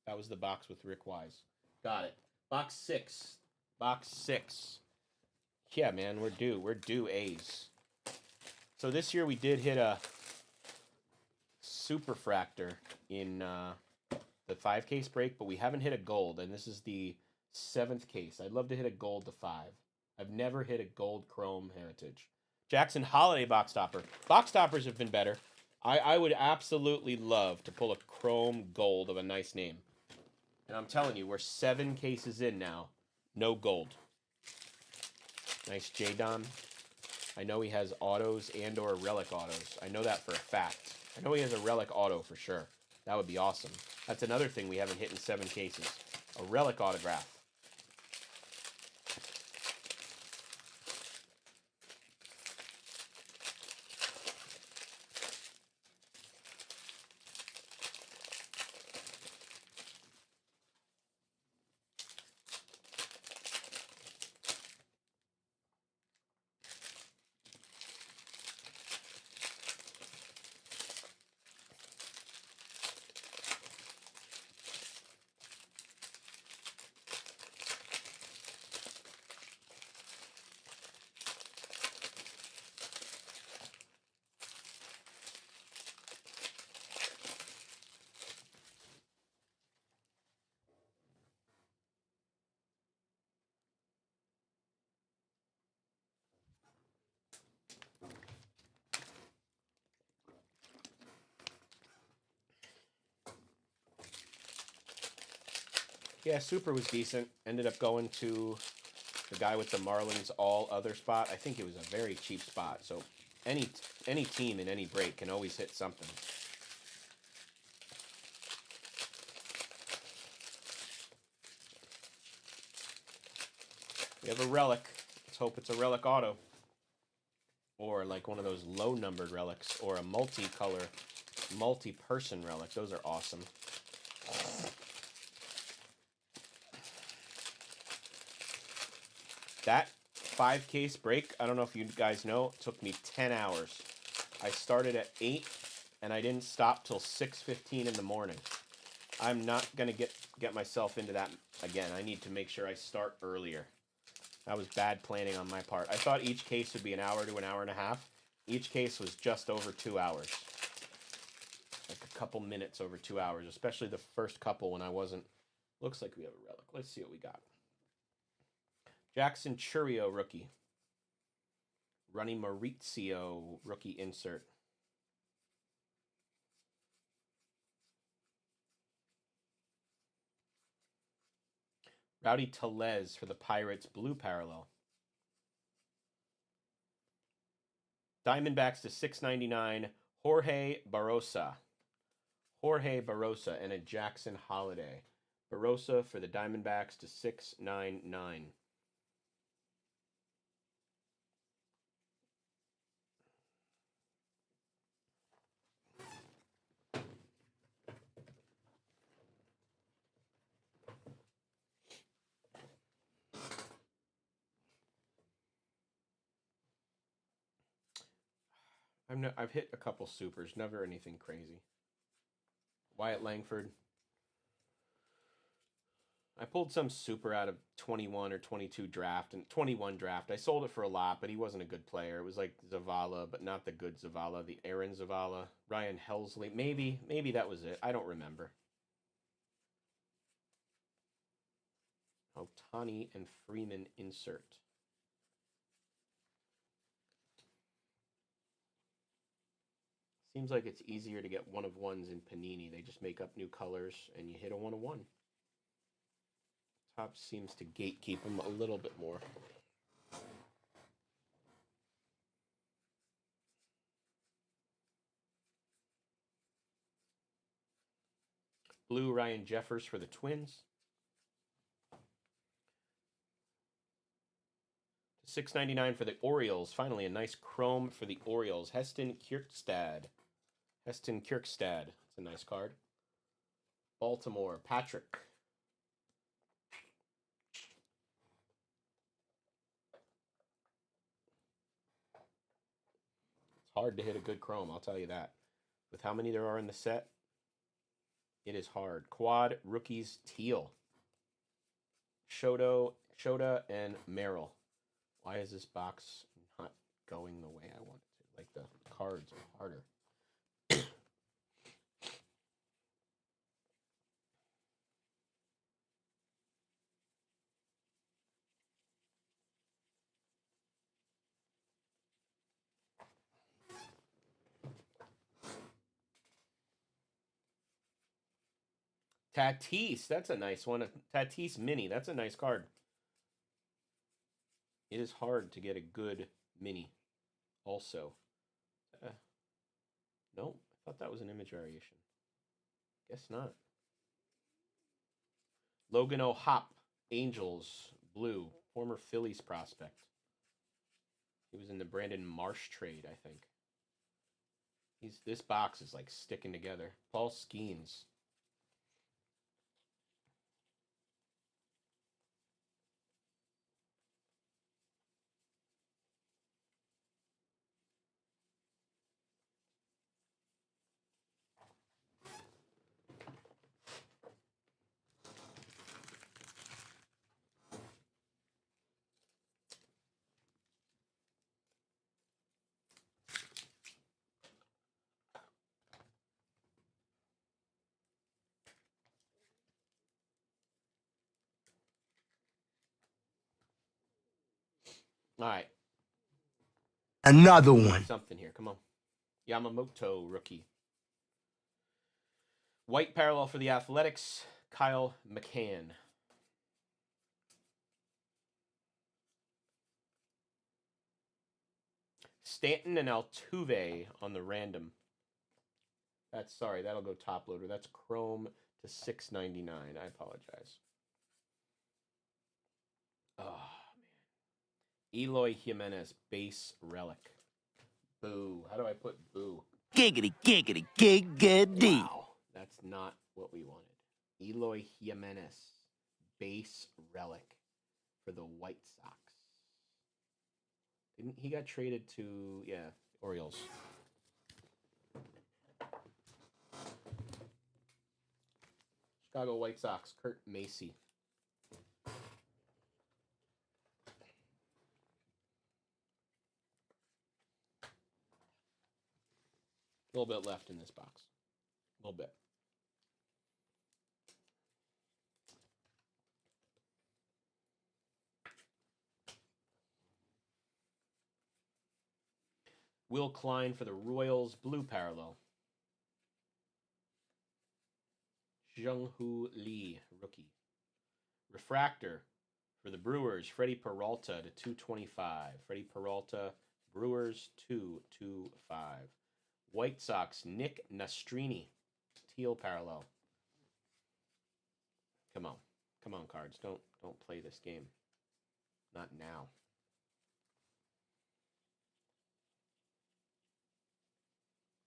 That was the box with Rick Wise. Got it. Box 6. Box 6. Yeah, man, we're due. We're due A's. So this year we did hit a superfractor in the 5-case break, but we haven't hit a gold, and this is the 7th case. I'd love to hit a gold to 5. I've never hit a gold chrome heritage. Jackson Holiday box topper. Box toppers have been better. I would absolutely love to pull a chrome gold of a nice name. And I'm telling you, we're 7 cases in now. No gold. Nice J-Don. I know he has autos and or relic autos. I know that for a fact. I know he has a relic auto for sure. That would be awesome. That's another thing we haven't hit in 7 cases. A relic autograph. Yeah, Super was decent. Ended up going to the guy with the Marlins all other spot. I think it was a very cheap spot. So any team in any break can always hit something. We have a relic. Let's hope it's a relic auto. Or like one of those low numbered relics, or a multicolor, multi-person relic. Those are awesome. That 5-case break, I don't know if you guys know, took me 10 hours. I started at 8, and I didn't stop till 6:15 in the morning. I'm not going to get myself into that again. I need to make sure I start earlier. That was bad planning on my part. I thought each case would be an hour to an hour and a half. Each case was just over 2 hours. Like a couple minutes over 2 hours, especially the first couple when I wasn't. Looks like we have a relic. Let's see what we got. Jackson Churio, rookie. Ronnie Maurizio, rookie insert. Rowdy Tellez for the Pirates, blue parallel. Diamondbacks to 699, Jorge Barrosa. Jorge Barrosa and a Jackson Holiday. Barrosa for the Diamondbacks to 699. I've hit a couple supers, never anything crazy. Wyatt Langford. I pulled some super out of 21 or 22 draft and 21 draft. I sold it for a lot, but he wasn't a good player. It was like Zavala, but not the good Zavala, the Aaron Zavala, Ryan Helsley. Maybe that was it. I don't remember. Otani and Freeman insert. Seems like it's easier to get one of ones in Panini. They just make up new colors and you hit a 1 of 1. Top seems to gatekeep them a little bit more. Blue Ryan Jeffers for the Twins. $6.99 for the Orioles. Finally, a nice chrome for the Orioles. Heston Kierkegaard. Heston Kierkegaard. It's a nice card. Baltimore, Patrick. It's hard to hit a good chrome, I'll tell you that. With how many there are in the set, it is hard. Quad Rookies Teal. Shota and Merrill. Why is this box not going the way I want it to? Like, the cards are harder. Tatis, that's a nice one. Tatis Mini, that's a nice card. It is hard to get a good mini also. No, I thought that was an image variation. Guess not. Logan O'Hop, Angels, blue, former Phillies prospect. He was in the Brandon Marsh trade, I think. This box is like sticking together. Paul Skeens. All right. Another one. Something here. Come on. Yamamoto rookie. White parallel for the Athletics. Kyle McCann. Stanton and Altuve on the random. That'll go top loader. That's chrome to $6.99. I apologize. Oh, man. Eloy Jimenez, base relic. Boo. How do I put boo? Giggity, giggity, giggity. Wow. That's not what we wanted. Eloy Jimenez, base relic for the White Sox. He got traded to, Orioles. Chicago White Sox, Kurt Macy. A little bit left in this box. A little bit. Will Klein for the Royals, blue parallel. Jung-Hoo Lee, rookie. Refractor for the Brewers, Freddie Peralta to 225. Freddie Peralta, Brewers 225. White Sox, Nick Nastrini, teal parallel. Come on, cards. Don't play this game. Not now.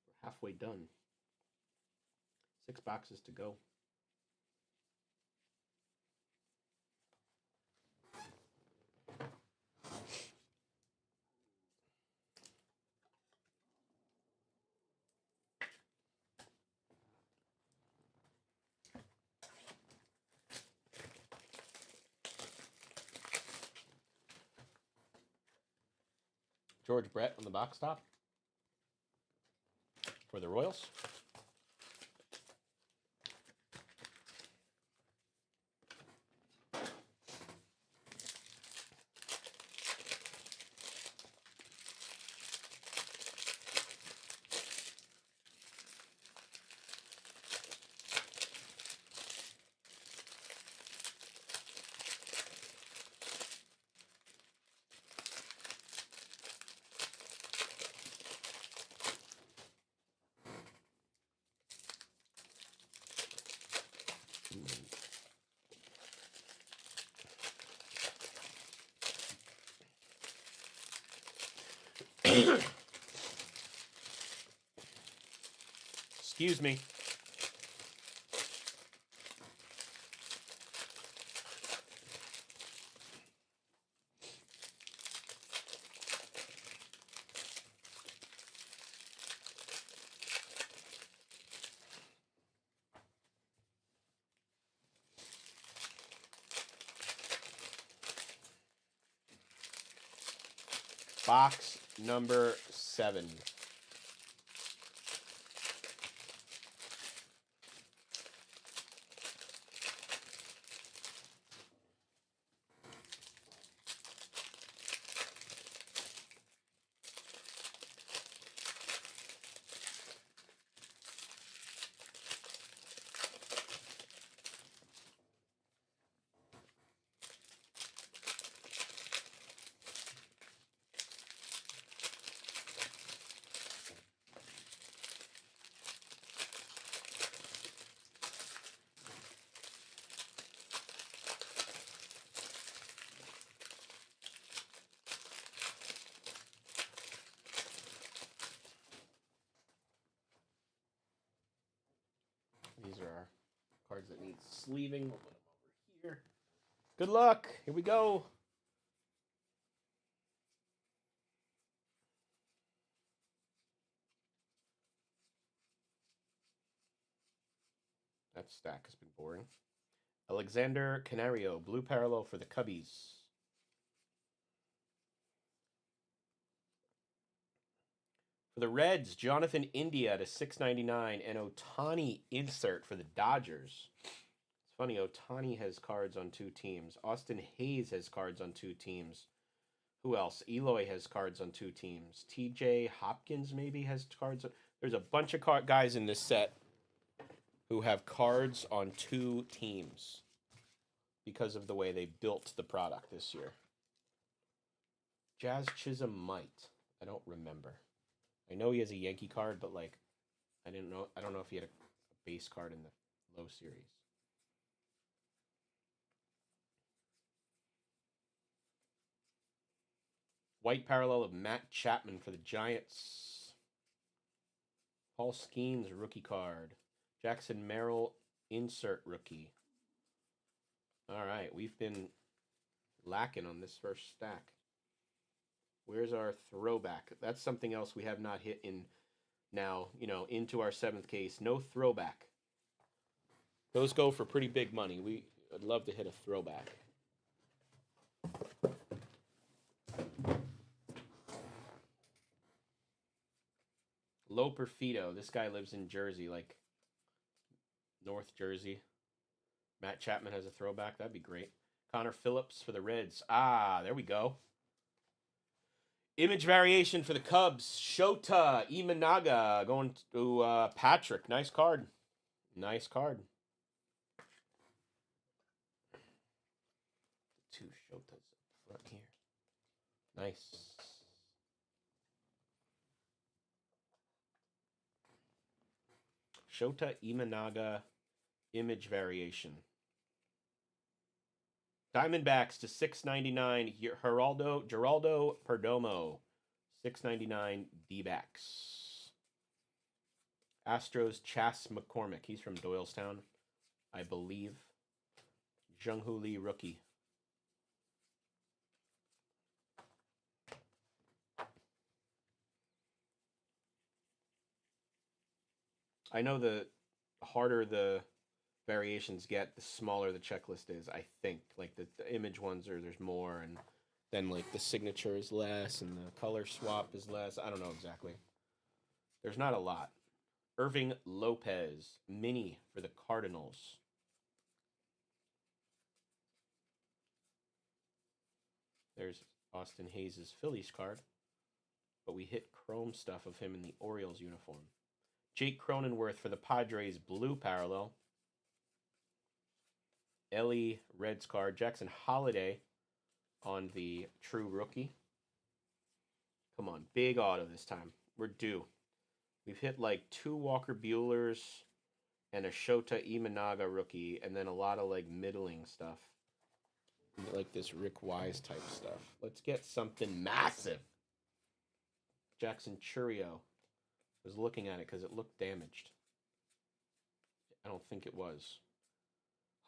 We're halfway done. 6 boxes to go. George Brett on the box top for the Royals. Excuse me. Box number 7. These are our cards that need sleeving. We'll put them over here. Good luck. Here we go. That stack has been boring. Alexander Canario, blue parallel for the Cubbies. For the Reds, Jonathan India to 699 and Ohtani insert for the Dodgers. It's funny, Ohtani has cards on 2 teams. Austin Hayes has cards on 2 teams. Who else? Eloy has cards on 2 teams. TJ Hopkins maybe has cards on... There's a bunch of guys in this set who have cards on 2 teams because of the way they built the product this year. Jazz Chisholm might. I don't remember. I know he has a Yankee card, but like, I don't know if he had a base card in the low series. White parallel of Matt Chapman for the Giants. Paul Skeens rookie card. Jackson Merrill insert rookie. All right, we've been lacking on this first stack. Where's our throwback? That's something else we have not hit in now, into our 7th case. No throwback. Those go for pretty big money. I'd love to hit a throwback. Lo Perfido. This guy lives in Jersey, like North Jersey. Matt Chapman has a throwback. That'd be great. Connor Phillips for the Reds. Ah, there we go. Image variation for the Cubs. Shota Imanaga going to Patrick. Nice card. Nice card. 2 Shotas up front here. Nice. Shota Imanaga image variation. Diamondbacks to 699. Geraldo Perdomo, 699 D-backs. Astros Chas McCormick. He's from Doylestown, I believe. Jung-Hoo Lee rookie. I know the harder the variations get, the smaller the checklist is, I think. Like the image ones there's more, and then like the signature is less and the color swap is less. I don't know exactly. There's not a lot. Irving Lopez, mini for the Cardinals. There's Austin Hayes' Phillies card. But we hit chrome stuff of him in the Orioles uniform. Jake Cronenworth for the Padres, blue parallel. Ellie Reds card. Jackson Holiday on the true rookie. Come on, big auto this time. We're due. We've hit like 2 Walker Buehlers and a Shota Imanaga rookie, and then a lot of like middling stuff. Like this Rick Wise type stuff. Let's get something massive. Jackson Churio. I was looking at it because it looked damaged. I don't think it was.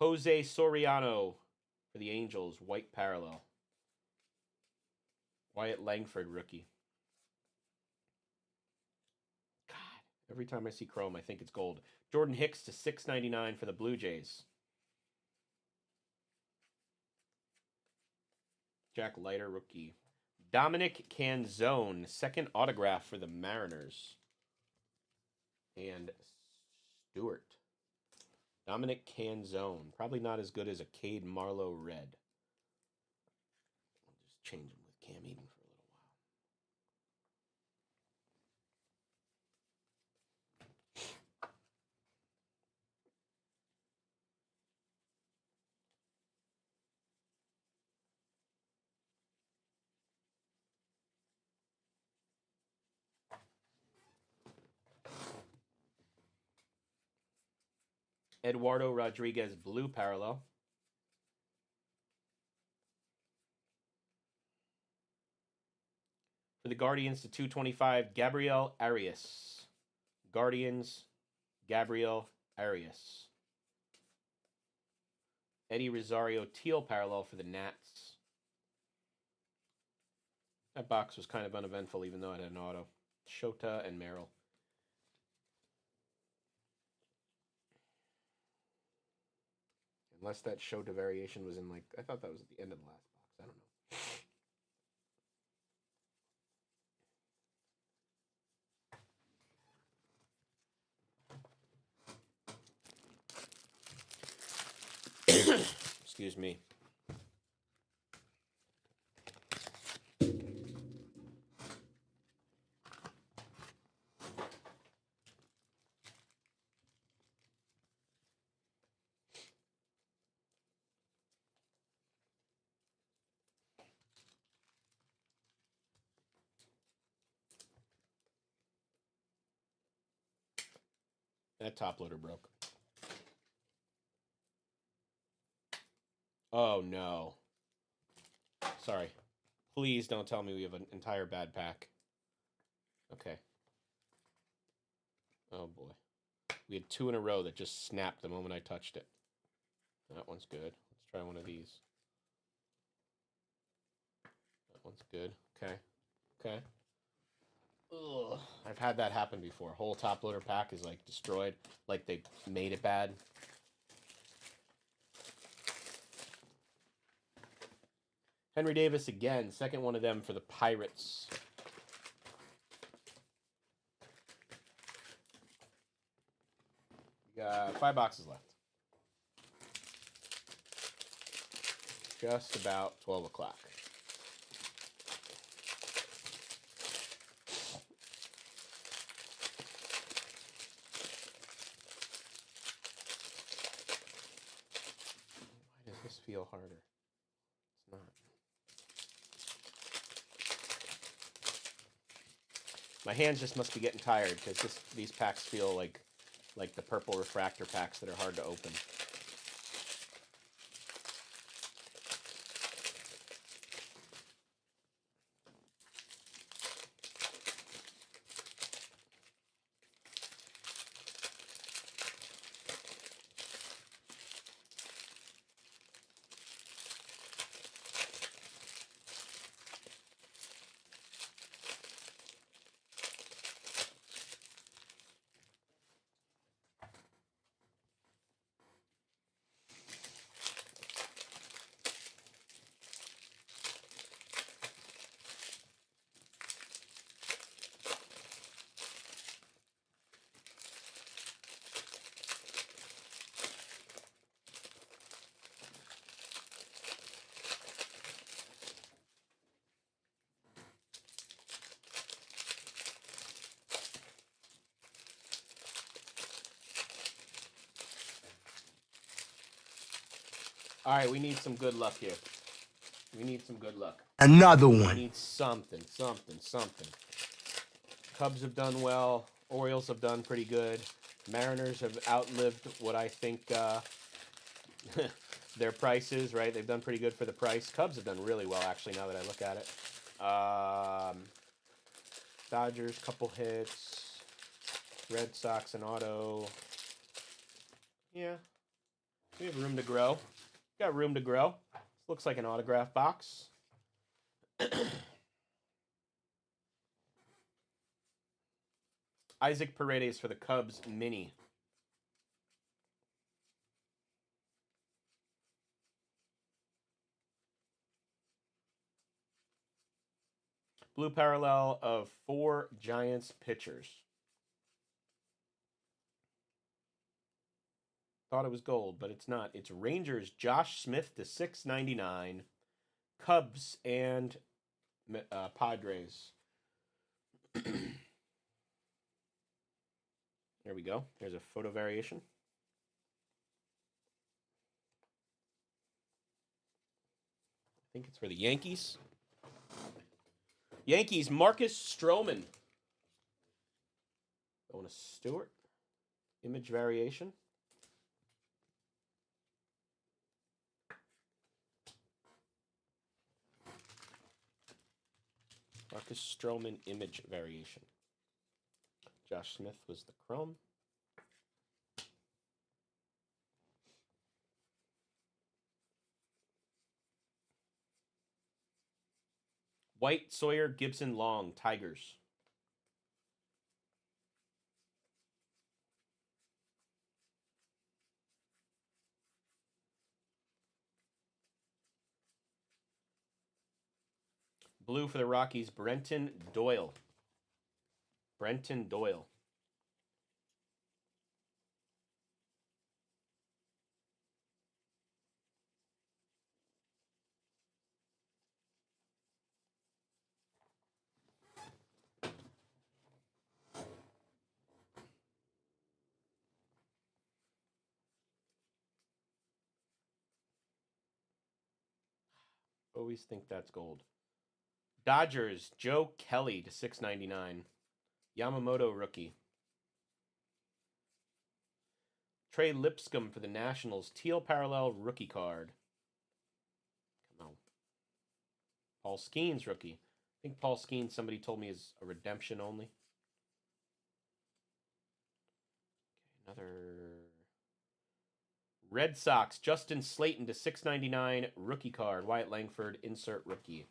Jose Soriano for the Angels, white parallel. Wyatt Langford, rookie. God, every time I see chrome, I think it's gold. Jordan Hicks to 699 for the Blue Jays. Jack Leiter, rookie. Dominic Canzone, second autograph for the Mariners. And Stewart. Dominic Canzone. Probably not as good as a Cade Marlowe red. I'll just change him with Cam Eden for a little while. Eduardo Rodriguez, blue parallel. For the Guardians to 225, Gabriel Arias. Guardians, Gabriel Arias. Eddie Rosario, teal parallel for the Nats. That box was kind of uneventful, even though it had an auto. Shota and Merrill. Unless that Shota variation was in, like, I thought that was at the end of the last box. I don't know. Excuse me. That top loader broke. Oh, no. Sorry. Please don't tell me we have an entire bad pack. Okay. Oh, boy. We had two in a row that just snapped the moment I touched it. That one's good. Let's try one of these. That one's good. Okay. Okay. Ugh. I've had that happen before. Whole top loader pack is, like, destroyed. Like, they made it bad. Henry Davis again. Second one of them for the Pirates. We got 5 boxes left. Just about 12 o'clock. Why does this feel harder? It's not. My hands just must be getting tired because these packs feel like the purple refractor packs that are hard to open. All right, we need some good luck here. We need some good luck. Another We one. need something. Cubs have done well. Orioles have done pretty good. Mariners have outlived what I think their price is, right? They've done pretty good for the price. Cubs have done really well, actually, now that I look at it. Dodgers, couple hits. Red Sox, an auto. Yeah. We have room to grow. Got room to grow. This looks like an autograph box. Isaac Paredes for the Cubs, mini. Blue parallel of 4 Giants pitchers. Thought it was gold, but it's not. It's Rangers, Josh Smith to 699. Cubs and Padres. There we go. There's a photo variation. I think it's for the Yankees. Yankees, Marcus Stroman. Going to Stewart. Image variation. Marcus Stroman image variation. Josh Smith was the chrome. White, Sawyer, Gibson, Long, Tigers. Blue for the Rockies, Brenton Doyle. Brenton Doyle. Always think that's gold. Dodgers, Joe Kelly to 699. Yamamoto rookie. Trey Lipscomb for the Nationals, teal parallel rookie card. Come on. Paul Skeens rookie. I think Paul Skeens, somebody told me, is a redemption only. Okay, another Red Sox, Justin Slayton to 699 rookie card. Wyatt Langford insert rookie.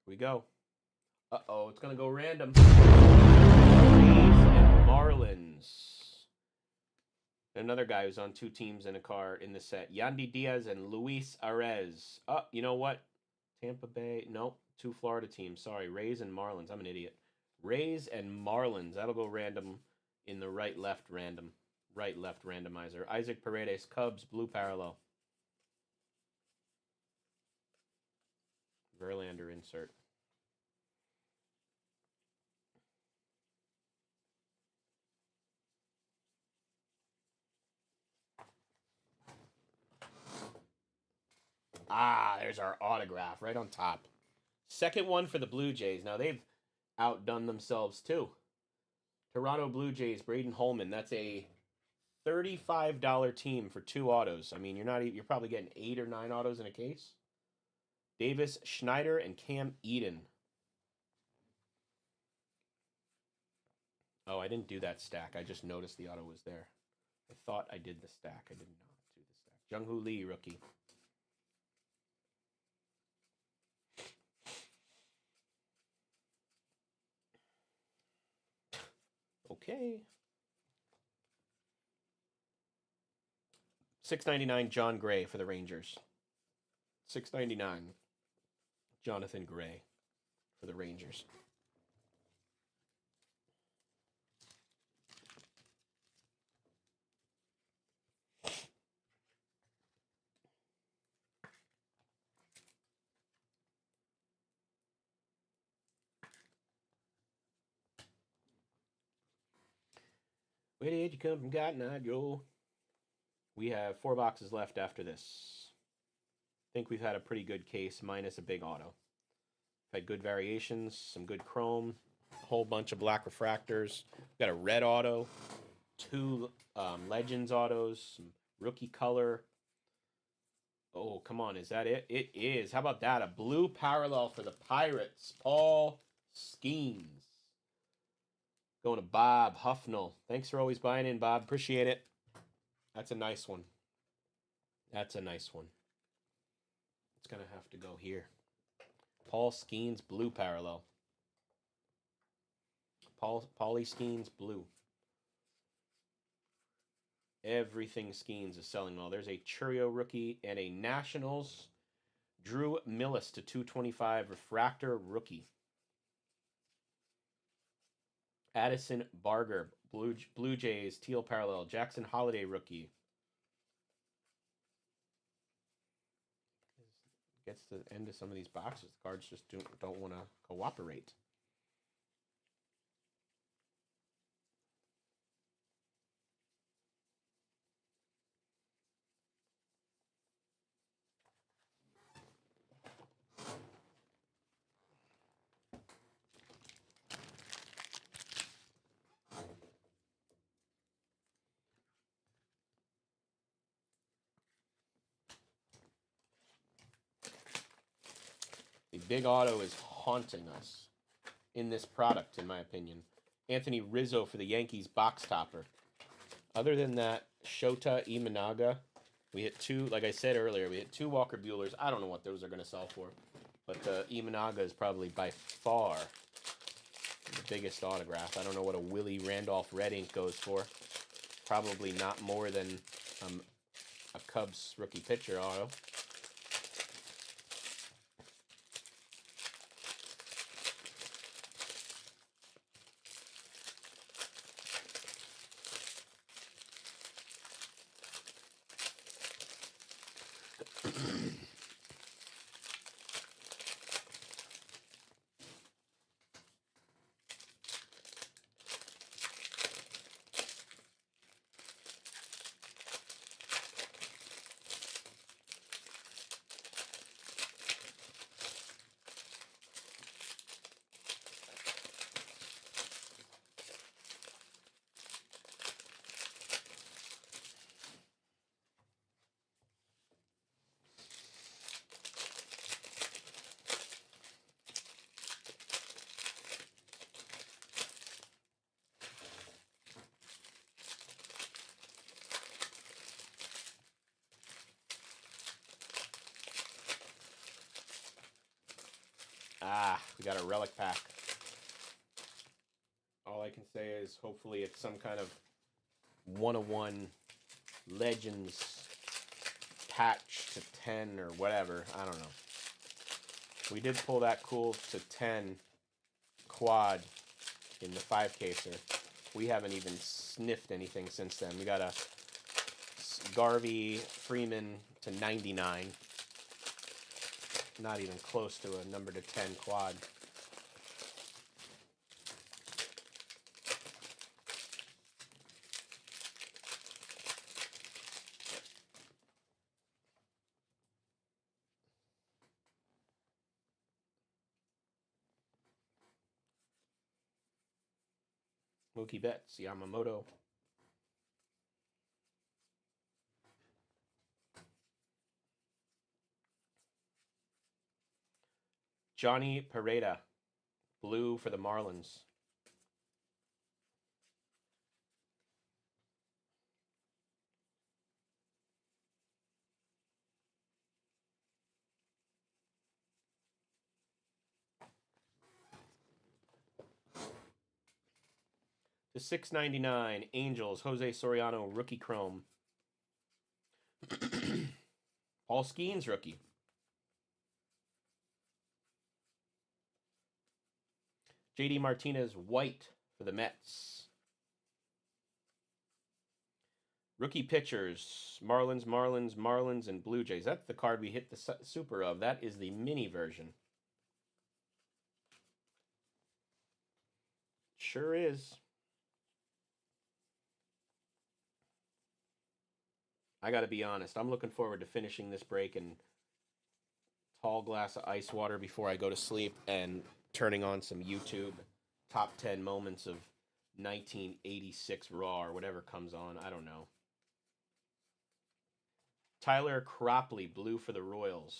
Here we go. Uh-oh, it's going to go random. Rays and Marlins. Another guy who's on 2 teams in a card in the set. Yandy Diaz and Luis Arez. Oh, you know what? Tampa Bay. Nope. 2 Florida teams. Sorry. Rays and Marlins. I'm an idiot. Rays and Marlins. That'll go random in the right-left random. Right-left randomizer. Isaac Paredes. Cubs. Blue parallel. Verlander insert. Ah, there's our autograph right on top. Second one for the Blue Jays. Now, they've outdone themselves, too. Toronto Blue Jays, Braden Holman. That's a $35 team for 2 autos. I mean, you're probably getting 8 or 9 autos in a case. Davis, Schneider, and Cam Eden. Oh, I didn't do that stack. I just noticed the auto was there. I thought I did the stack. I did not do the stack. Jung-Hoo Lee, rookie. Okay. $6.99 John Gray for the Rangers. $6.99 Jonathan Gray for the Rangers. Where did you come from, Cotton Eye Joe? We have 4 boxes left after this. I think we've had a pretty good case, minus a big auto. Had good variations, some good chrome, a whole bunch of black refractors. Got a red auto, 2 Legends autos, some rookie color. Oh, come on, is that it? It is. How about that? A blue parallel for the Pirates, Paul Skeens. Going to Bob Huffnell. Thanks for always buying in, Bob. Appreciate it. That's a nice one. That's a nice one. It's going to have to go here. Paul Skeens, blue parallel. Paulie Skeens, blue. Everything Skeens is selling well. There's a Churio rookie and a Nationals Drew Millis to 225 refractor rookie. Addison Barger, Blue Jays, teal parallel. Jackson Holiday rookie. Gets to the end of some of these boxes. The cards just don't want to cooperate. The big auto is haunting us in this product, in my opinion. Anthony Rizzo for the Yankees box topper. Other than that, Shota Imanaga. We hit 2, like I said earlier, we hit 2 Walker Buehlers. I don't know what those are going to sell for. But Imanaga is probably by far the biggest autograph. I don't know what a Willie Randolph red ink goes for. Probably not more than a Cubs rookie pitcher auto. Ah, we got a relic pack. All I can say is hopefully it's some kind of 101 Legends patch to 10 or whatever. I don't know. We did pull that cool to 10 quad in the 5-caser. We haven't even sniffed anything since then. We got a Garvey Freeman to 99. Not even close to a number to 10 quad. Mookie Betts, Yamamoto. Johnny Pereda, blue for the Marlins. To 699, Angels, Jose Soriano, rookie chrome. Paul Skeens, rookie. JD Martinez, white for the Mets. Rookie pitchers, Marlins, and Blue Jays. That's the card we hit the super of. That is the mini version. Sure is. I got to be honest. I'm looking forward to finishing this break and tall glass of ice water before I go to sleep and turning on some YouTube top 10 moments of 1986 Raw or whatever comes on. I don't know. Tyler Cropley, blue for the Royals.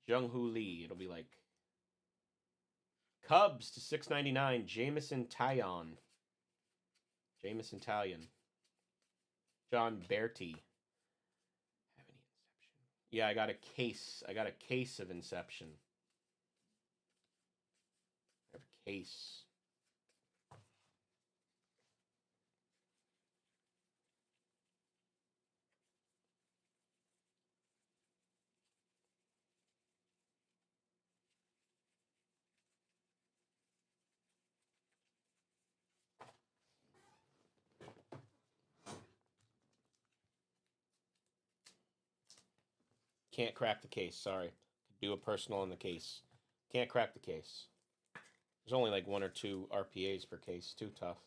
Jung-Hoo Lee. It'll be like Cubs to 699. Jamison Taillon. Jamison Taillon. John Berti. Have any Inception? Yeah, I got a case. I got a case of Inception. I have a case. Can't crack the case. Sorry. Do a personal on the case. Can't crack the case. There's only like 1 or 2 RPAs per case. Too tough.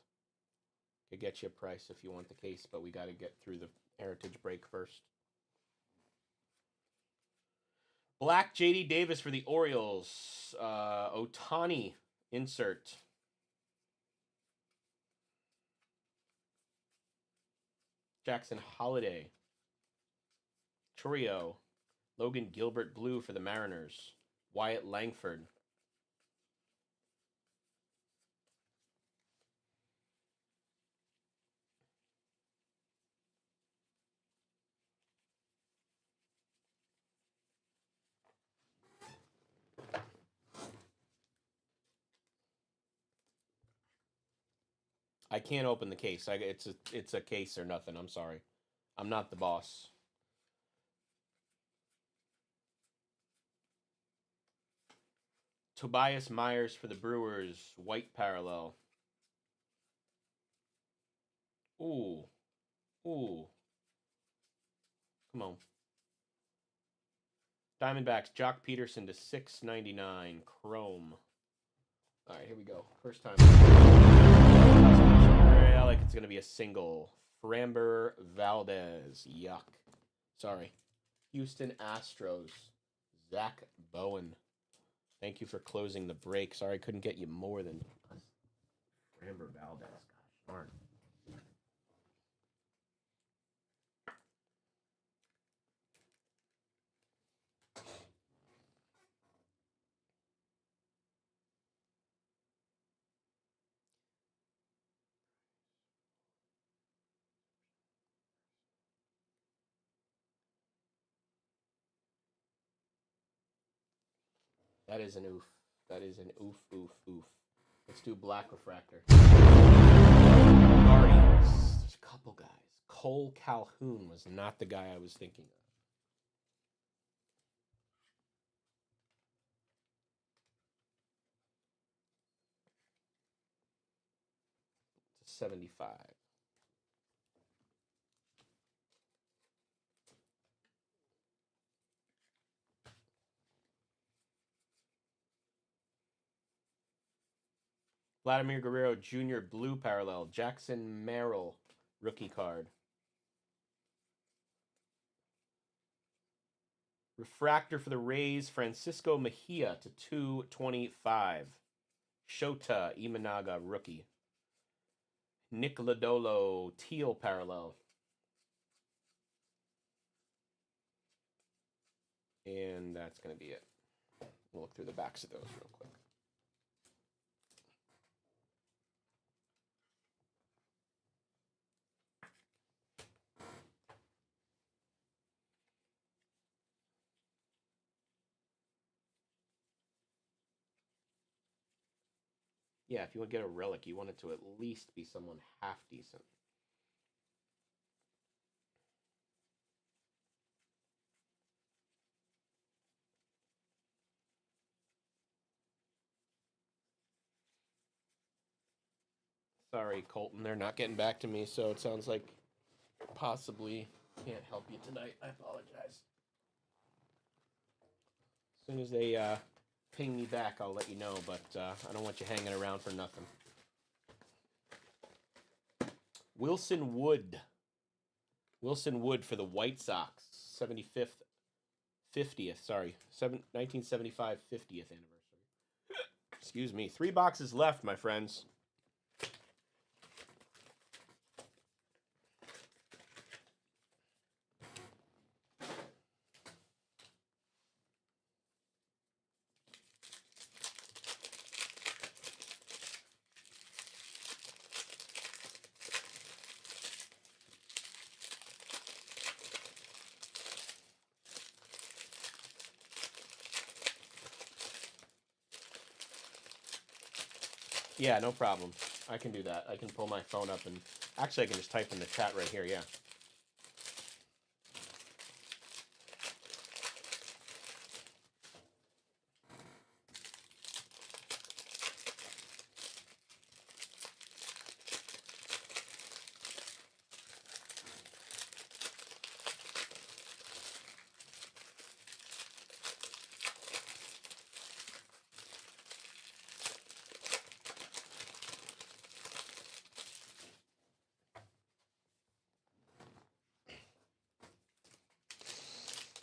Could get you a price if you want the case, but we got to get through the Heritage break first. Black J.D. Davis for the Orioles. Otani insert. Jackson Holiday. Trio. Logan Gilbert blue for the Mariners. Wyatt Langford. I can't open the case. It's a case or nothing. I'm sorry. I'm not the boss. Tobias Myers for the Brewers. White parallel. Ooh. Ooh. Come on. Diamondbacks. Jock Peterson to 699. Chrome. All right, here we go. First time. I like it's going to be a single. Framber Valdez. Yuck. Sorry. Houston Astros. Zach Bowen. Thank you for closing the break. Sorry I couldn't get you more than Framber Valdez. Gosh darn. That is an oof. That is an oof, oof, oof. Let's do Black Refractor. Guardians. There's a couple guys. Cole Calhoun was not the guy I was thinking of. 75. Vladimir Guerrero Jr. blue parallel. Jackson Merrill rookie card. Refractor for the Rays. Francisco Mejia to 225. Shota Imanaga rookie. Nick Lodolo teal parallel. And that's going to be it. We'll look through the backs of those real quick. Yeah, if you want to get a relic, you want it to at least be someone half decent. Sorry, Colton, they're not getting back to me, so it sounds like possibly can't help you tonight. I apologize. As soon as they ping me back, I'll let you know, but I don't want you hanging around for nothing. Wilson Wood. Wilson Wood for the White Sox. 75th, 50th, sorry. 1975 50th anniversary. Excuse me. 3 boxes left, my friends. Yeah, no problem. I can do that. I can pull my phone up and... Actually, I can just type in the chat right here, yeah.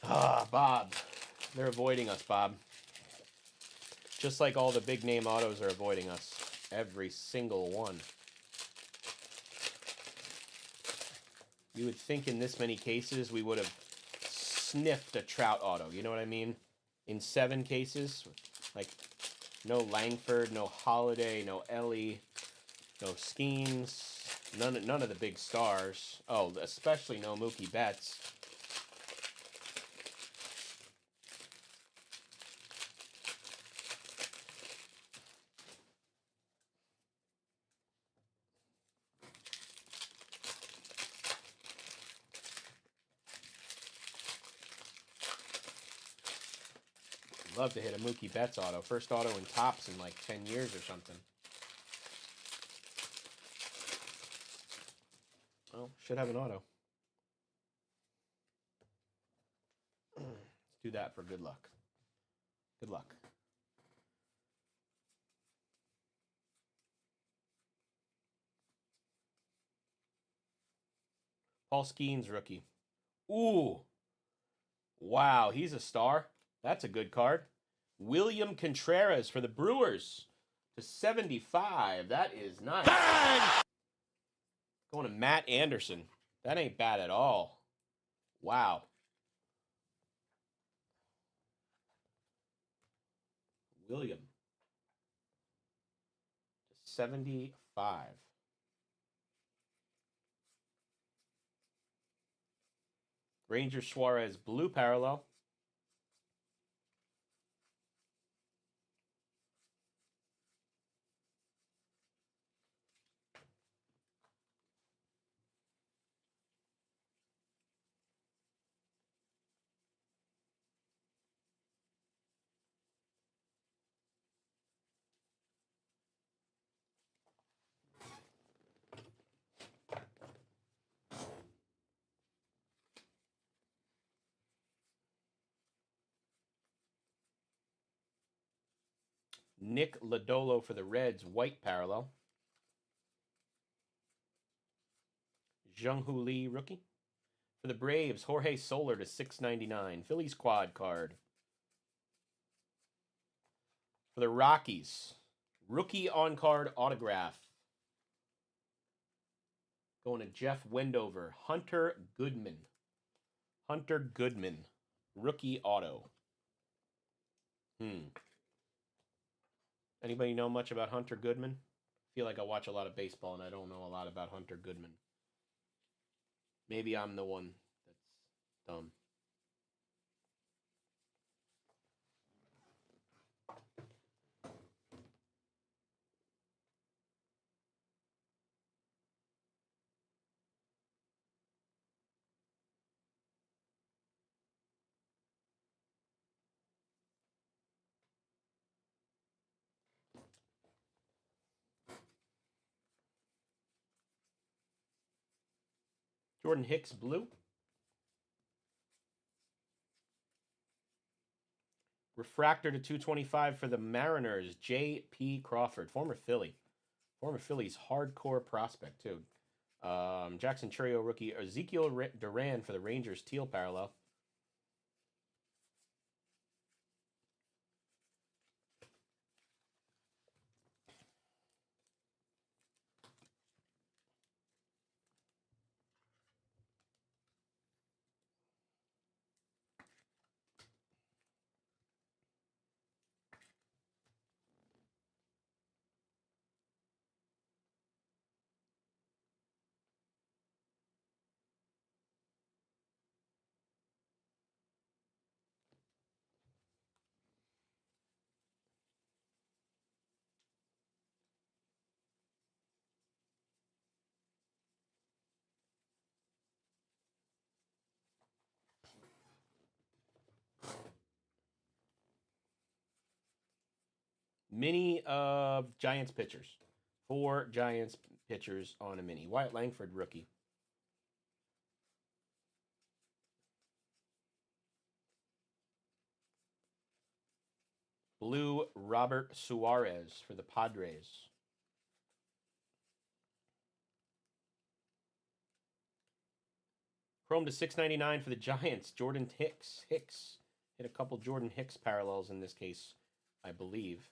Ah, Bob. They're avoiding us, Bob. Just like all the big name autos are avoiding us. Every single one. You would think in this many cases we would have sniffed a Trout auto. You know what I mean? In 7 cases. Like, no Langford, no Holiday, no Ellie, no Skeens. None of the big stars. Oh, especially no Mookie Betts. Love to hit a Mookie Betts auto. First auto in Topps in like 10 years or something. Oh, should have an auto. Let's do that for good luck. Good luck. Paul Skeens, rookie. Ooh. Wow, he's a star. That's a good card. William Contreras for the Brewers to 75. That is nice. Bang! Going to Matt Anderson. That ain't bad at all. Wow. William to 75. Ranger Suarez, blue parallel. Nick Lodolo for the Reds, white parallel. Jung-Hoo Lee, rookie. For the Braves, Jorge Soler to 699. Phillies quad card. For the Rockies, rookie on-card autograph. Going to Jeff Wendover. Hunter Goodman. Hunter Goodman. Rookie auto. Anybody know much about Hunter Goodman? I feel like I watch a lot of baseball and I don't know a lot about Hunter Goodman. Maybe I'm the one that's dumb. Jordan Hicks, blue. Refractor to 225 for the Mariners, J.P. Crawford, former Philly. Former Phillies hardcore prospect, too. Jackson Churio rookie. Ezekiel Duran for the Rangers, teal parallel. Mini of Giants pitchers. 4 Giants pitchers on a mini. Wyatt Langford, rookie. Blue, Robert Suarez for the Padres. Chrome to 699 for the Giants. Jordan Hicks. Hicks hit a couple Jordan Hicks parallels in this case, I believe.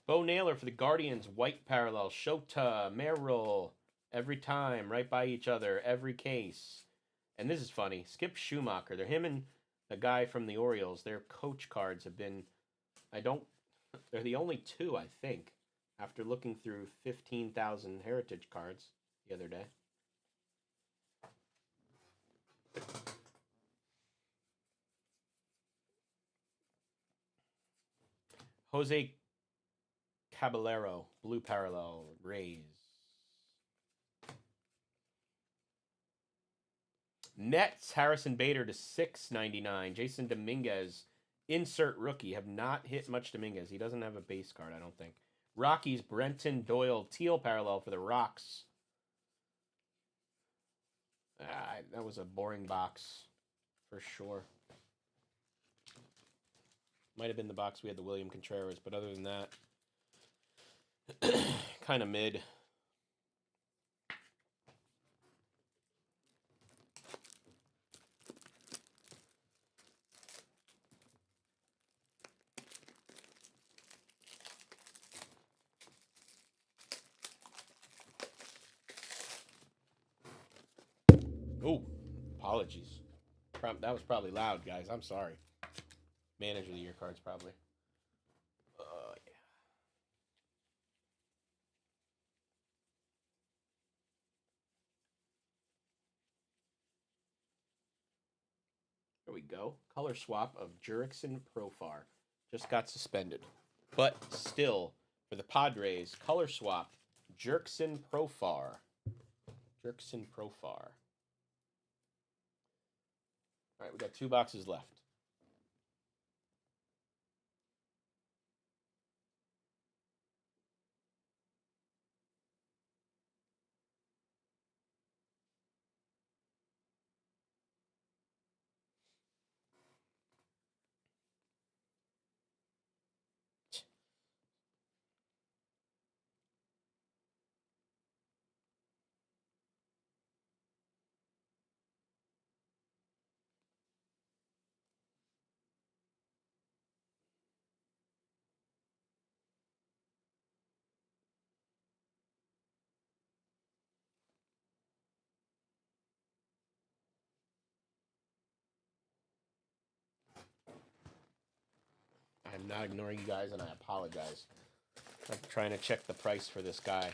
Bo Naylor for the Guardians. White parallel. Shota, Merrill. Every time, right by each other, every case. And this is funny. Skip Schumacher. They're him and the guy from the Orioles. Their coach cards have been, they're the only 2, I think, after looking through 15,000 Heritage cards the other day. Jose Caballero, blue parallel, Rays. Nets, Harrison Bader to 699. Jason Dominguez, insert rookie. Have not hit much Dominguez. He doesn't have a base card, I don't think. Rockies, Brenton Doyle, teal parallel for the Rocks. That was a boring box for sure. Might have been the box we had the William Contreras, but other than that, kind of mid. Oh, apologies. That was probably loud, guys. I'm sorry. Manager of the Year cards, probably. Yeah. There we go. Color swap of Jurickson Profar. Just got suspended. But still, for the Padres, color swap, Jurickson Profar. Jurickson Profar. All right, we got 2 boxes left. I'm not ignoring you guys, and I apologize. I'm trying to check the price for this guy.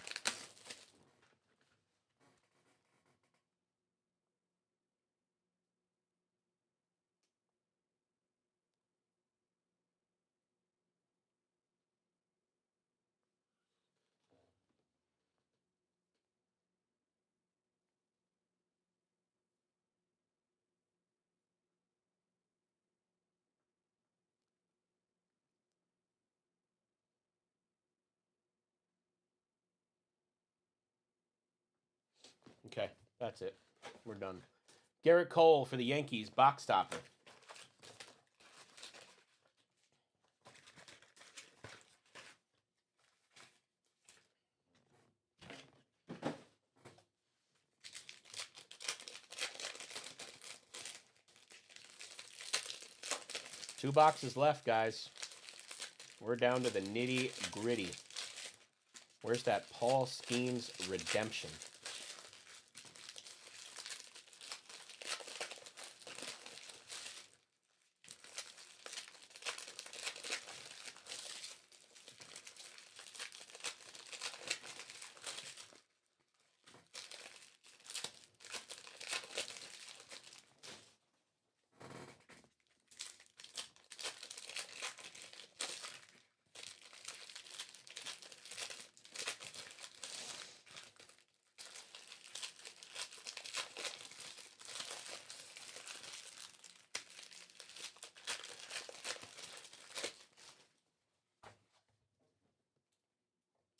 That's it. We're done. Garrett Cole for the Yankees, box topper. Two boxes left, guys. We're down to the nitty-gritty. Where's that Paul Skeens redemption?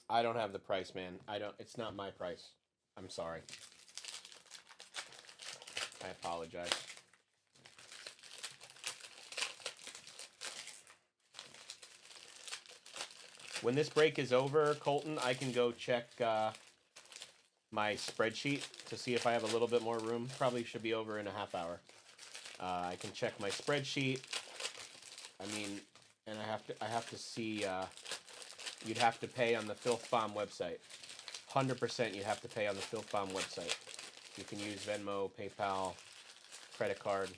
I don't have the price, man. It's not my price. I'm sorry. I apologize. When this break is over, Colton, I can go check my spreadsheet to see if I have a little bit more room. Probably should be over in a half hour. I can check my spreadsheet. I mean, and I have to see. You'd have to pay on the Filth Bomb website. 100% you'd have to pay on the Filth Bomb website. You can use Venmo, PayPal, credit card.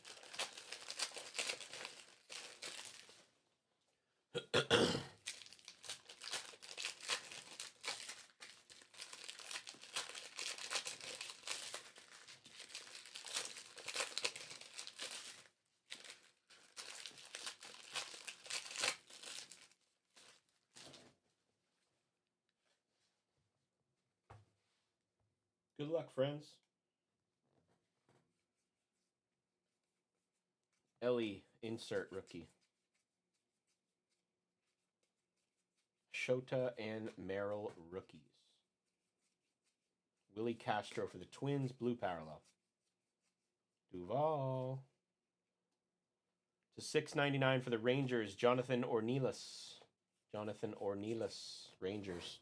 Good luck, friends. Ellie, insert rookie. Shota and Merrill, rookies. Willie Castro for the Twins, blue parallel. Duval. To $6.99 for the Rangers, Jonathan Ornelas. Jonathan Ornelas, Rangers.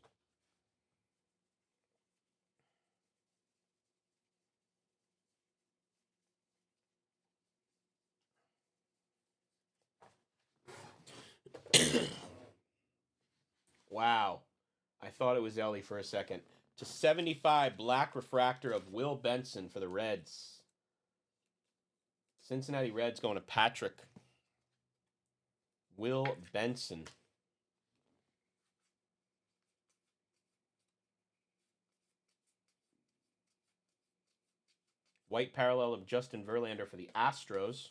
Wow. I thought it was Ellie for a second. To 75, black refractor of Will Benson for the Reds. Cincinnati Reds going to Patrick. Will Benson. White parallel of Justin Verlander for the Astros.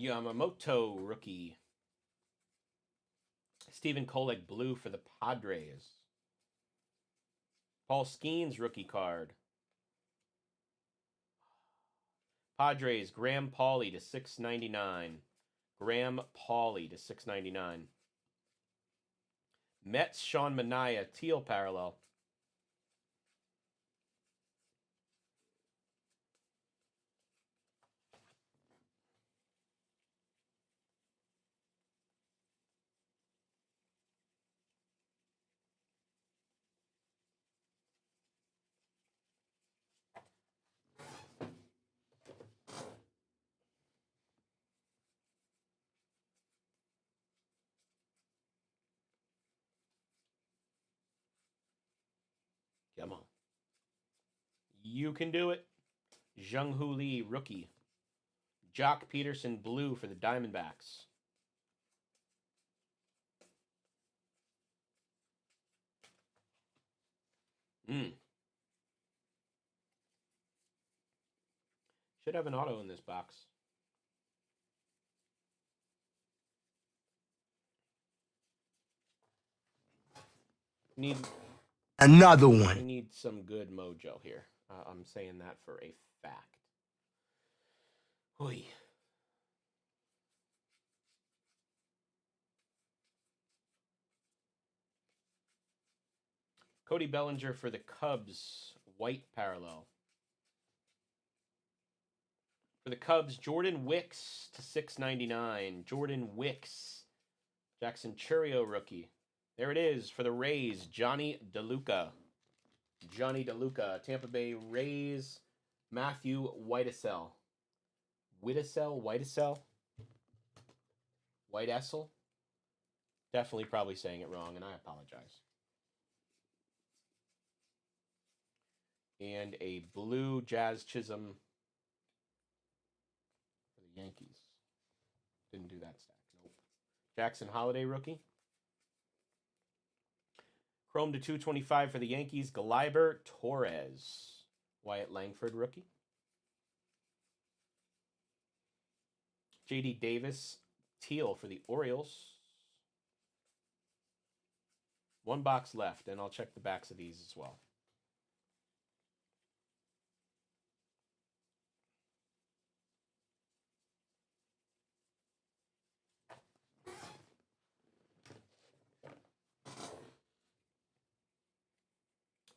Yamamoto, rookie. Stephen Kolek, blue for the Padres. Paul Skeens, rookie card. Padres, Graham Pauley to $6.99. Graham Pauley to $6.99. Mets, Sean Manaea, teal parallel. Come on. You can do it. Jung-Hoo Lee, rookie. Jock Peterson, blue for the Diamondbacks. Mm. Should have an auto in this box. Need Another We one. need some good mojo here. I'm saying that for a fact. Oy. Cody Bellinger for the Cubs, white parallel. For the Cubs, Jordan Wicks to 699. Jordan Wicks. Jackson Churio rookie. There it is for the Rays, Johnny DeLuca. Johnny DeLuca, Tampa Bay Rays, Matthew Whitesell. Whitesell? Definitely probably saying it wrong, and I apologize. And a blue Jazz Chisholm for the Yankees. Didn't do that stack. Nope. Jackson Holiday rookie. Chrome to 225 for the Yankees, Gleyber Torres. Wyatt Langford rookie. J.D. Davis, teal for the Orioles. One box left, and I'll check the backs of these as well.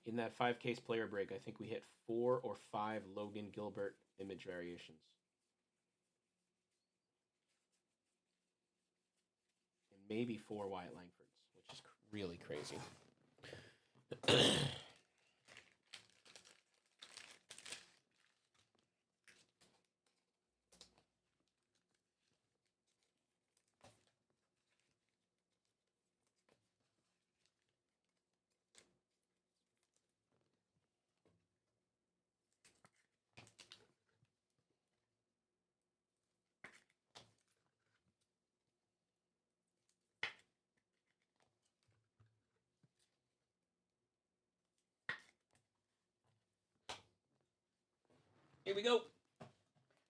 In that 5-case player break, I think we hit 4 or 5 Logan Gilbert image variations. And maybe 4 Wyatt Langfords, which is really crazy. Here we go.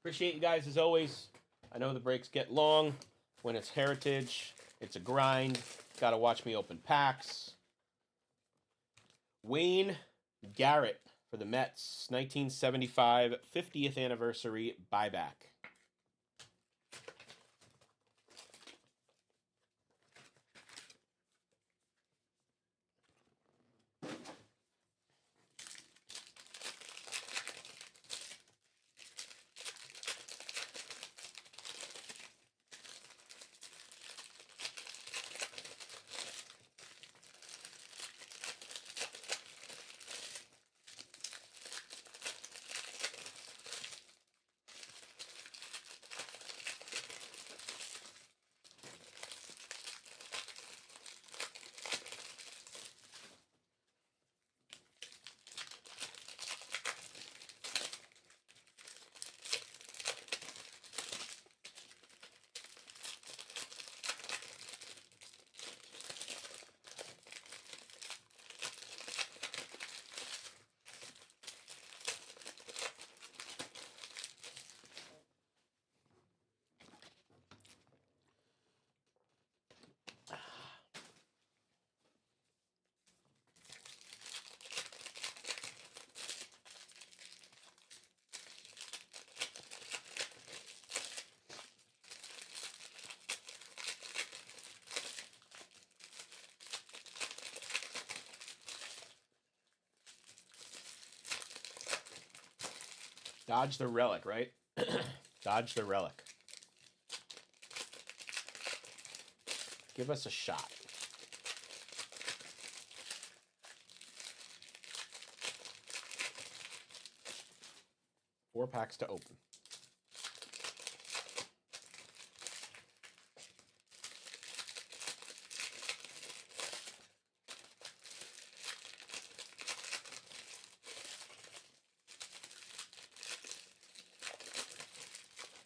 Appreciate you guys as always. I know the breaks get long. When it's Heritage, it's a grind. Got to watch me open packs. Wayne Garrett for the Mets, 1975 50th anniversary buyback. Dodge the relic, right? Dodge the relic. Give us a shot. Four packs to open.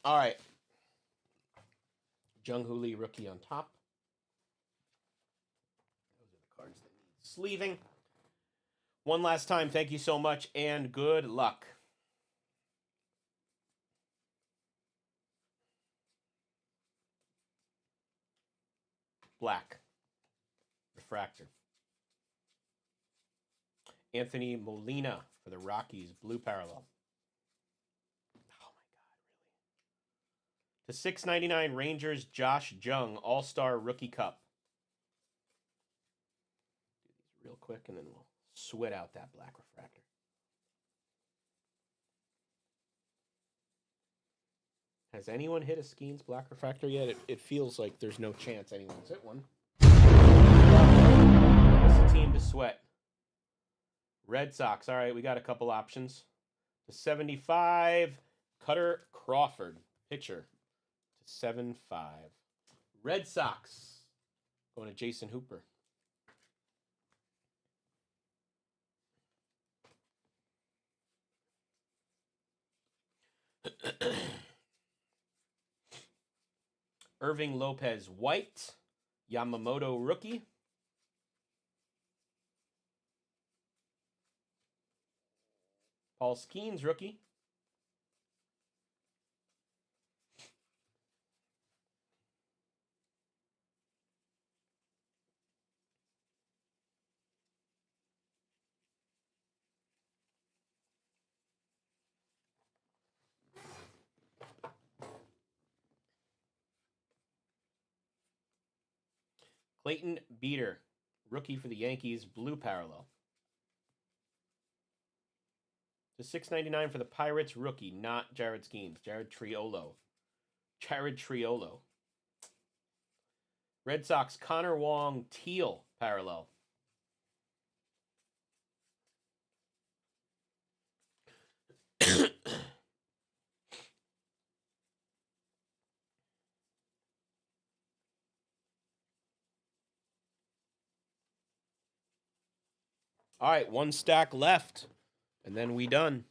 All right. Jung-Hoo Lee rookie on top. Those are the cards that need sleeving. One last time, thank you so much, and good luck. Black. Refractor. Anthony Molina for the Rockies, blue parallel. Oh my God, really? To 699 Rangers, Josh Jung, All-Star Rookie Cup. Do these real quick, and then we'll sweat out that black refractor. Has anyone hit a Skeens black refractor yet? It feels like there's no chance anyone's hit one. What's the team to sweat? Red Sox. All right, we got a couple options. To 75, Cutter Crawford, pitcher. To 75. Red Sox. Going to Jason Hooper. Irving Lopez, white. Yamamoto, rookie. Paul Skeens, rookie. Clayton Beater, rookie for the Yankees, blue parallel. To 699 for the Pirates, rookie, not Jared Skeens. Jared Triolo. Red Sox, Connor Wong, teal parallel. All right, one stack left, and then we done.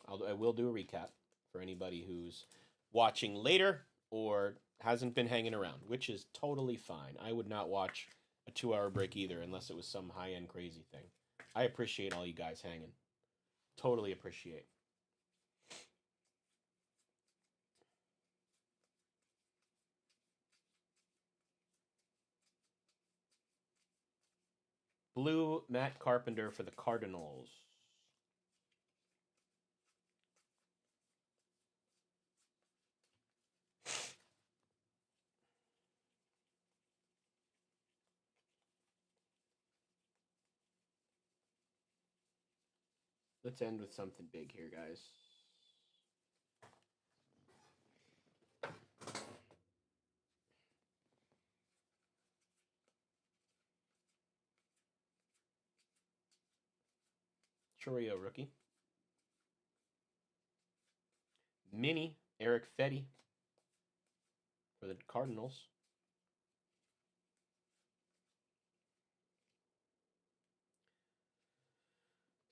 I will do a recap for anybody who's watching later or hasn't been hanging around, which is totally fine. I would not watch a 2-hour break either unless it was some high-end crazy thing. I appreciate all you guys hanging. Totally appreciate. Blue, Matt Carpenter for the Cardinals. Let's end with something big here, guys. Chorio, rookie. Mini, Eric Fetty for the Cardinals.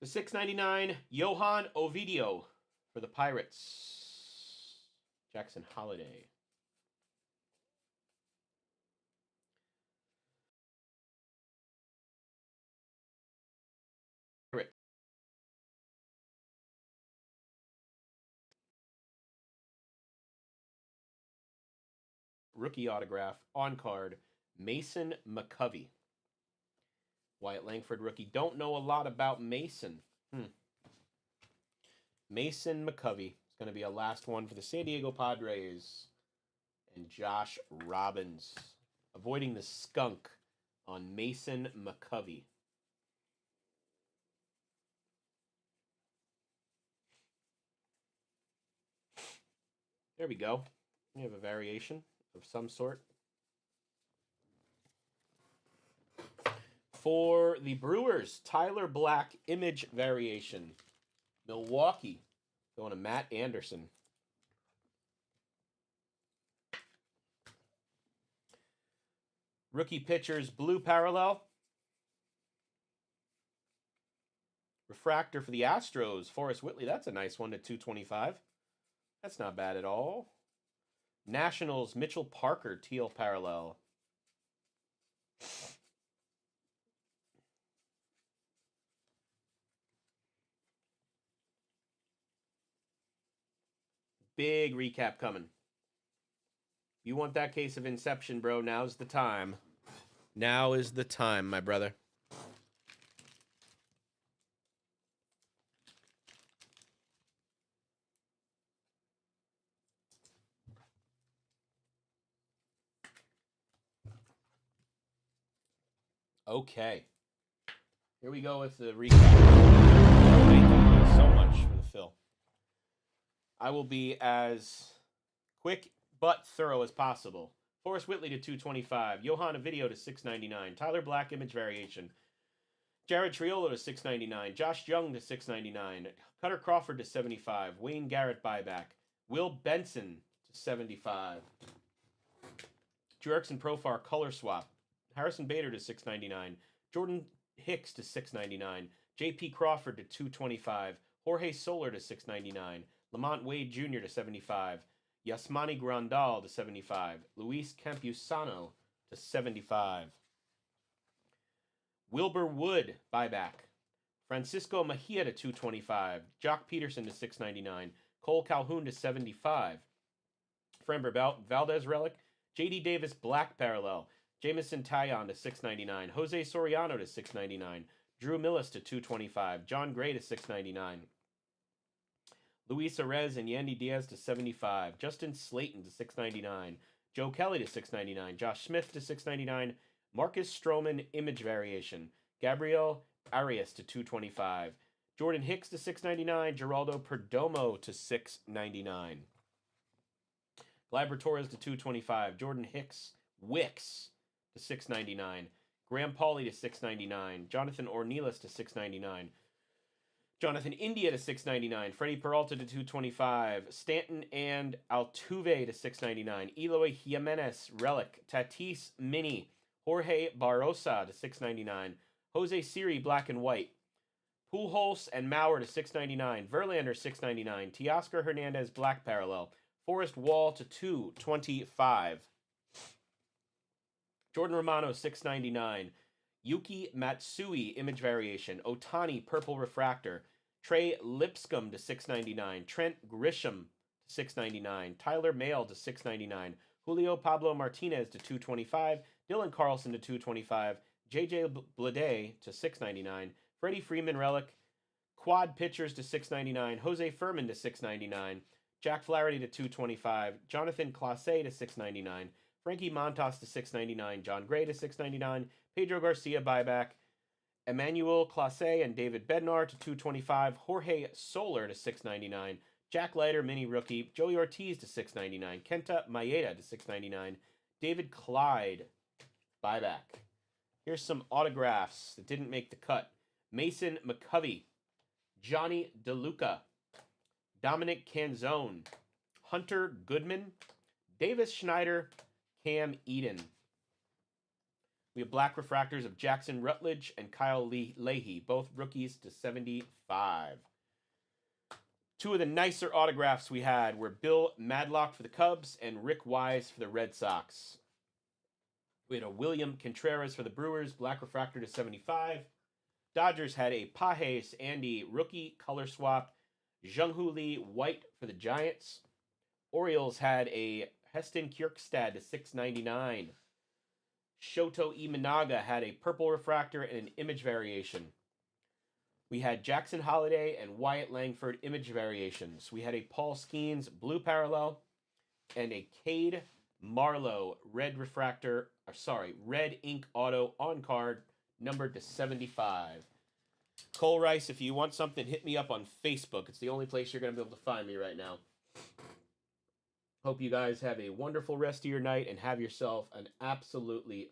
To 699, Johan Ovidio for the Pirates. Jackson Holiday. Rookie autograph on card, Mason McCovey. Wyatt Langford rookie. Don't know a lot about Mason. Mason McCovey is going to be a last one for the San Diego Padres. And Josh Robbins. Avoiding the skunk on Mason McCovey. There we go. We have a variation of some sort. For the Brewers, Tyler Black image variation. Milwaukee going to Matt Anderson. Rookie pitchers, blue parallel. Refractor for the Astros, Forrest Whitley. That's a nice one to 225. That's not bad at all. Nationals, Mitchell Parker, teal parallel. big recap coming. You want that case of Inception, bro? Now's the time. Now is the time, my brother. Okay. Here we go with the recap. Thank you so much for the fill. I will be as quick but thorough as possible. Forrest Whitley to 225. Johanna Video to 699. Tyler Black Image Variation. Jared Triolo to 699. Josh Young to 699. Cutter Crawford to 75. Wayne Garrett buyback. Will Benson to 75. Drew Erickson Profar color swap. Harrison Bader to 699. Jordan Hicks to 699. J.P. Crawford to 225. Jorge Soler to 699. Lamont Wade Jr. to 75. Yasmani Grandal to 75. Luis Campusano to 75. Wilbur Wood buyback. Francisco Mejia to 225. Jock Peterson to 699. Cole Calhoun to 75. Framber Valdez relic. J.D. Davis black parallel. Jamison Taillon to 699. Jose Soriano to 699. Drew Millis to 225. John Gray to 699. Luis Arez and Yandy Diaz to 75. Justin Slayton to 699. Joe Kelly to 699. Josh Smith to 699. Marcus Stroman image variation. Gabriel Arias to 225. Jordan Hicks to 699. Geraldo Perdomo to 699. Gleyber Torres to 225. Jordan Wicks to 699. Graham Pauley to 699. Jonathan Ornelas to 699. Jonathan India to 699. Freddie Peralta to 225. Stanton and Altuve to 699. Eloy Jimenez relic. Tatis mini. Jorge Barrosa to 699. Jose Siri black and white. Pujols and Mauer to 699. Verlander 699. Teoscar Hernandez black parallel. Forrest Wall to 225. Jordan Romano 699. Yuki Matsui image variation. Otani purple refractor. Trey Lipscomb to 699. Trent Grisham to 699. Tyler Mayle to 699. Julio Pablo Martinez to 225. Dylan Carlson to 225. JJ Bleday to 699. Freddie Freeman relic. Quad pitchers to 699. Jose Furman to 699. Jack Flaherty to 225. Jonathan Clase to 699. Frankie Montas to 699. John Gray to 699. Pedro Garcia buyback. Emmanuel Clase and David Bednar to 225. Jorge Soler to 699. Jack Leiter mini rookie. Joey Ortiz to 699. Kenta Maeda to 699. David Clyde buyback. Here's some autographs that didn't make the cut. Mason McCovey. Johnny DeLuca. Dominic Canzone. Hunter Goodman. Davis Schneider. Cam Eden. We have black refractors of Jackson Rutledge and Kyle Leahy, both rookies to 75. Two of the nicer autographs we had were Bill Madlock for the Cubs and Rick Wise for the Red Sox. We had a William Contreras for the Brewers, black refractor to 75. Dodgers had a Pages Andy rookie color swap. Jung-Hoo Lee white for the Giants. Orioles had a Heston Kjerstad to 699. Shoto Imanaga had a purple refractor and an image variation. We had Jackson Holiday and Wyatt Langford image variations. We had a Paul Skeens blue parallel and a Cade Marlowe red ink auto on card numbered to 75. Cole Rice, if you want something, hit me up on Facebook. It's the only place you're going to be able to find me right now. Hope you guys have a wonderful rest of your night and have yourself an absolutely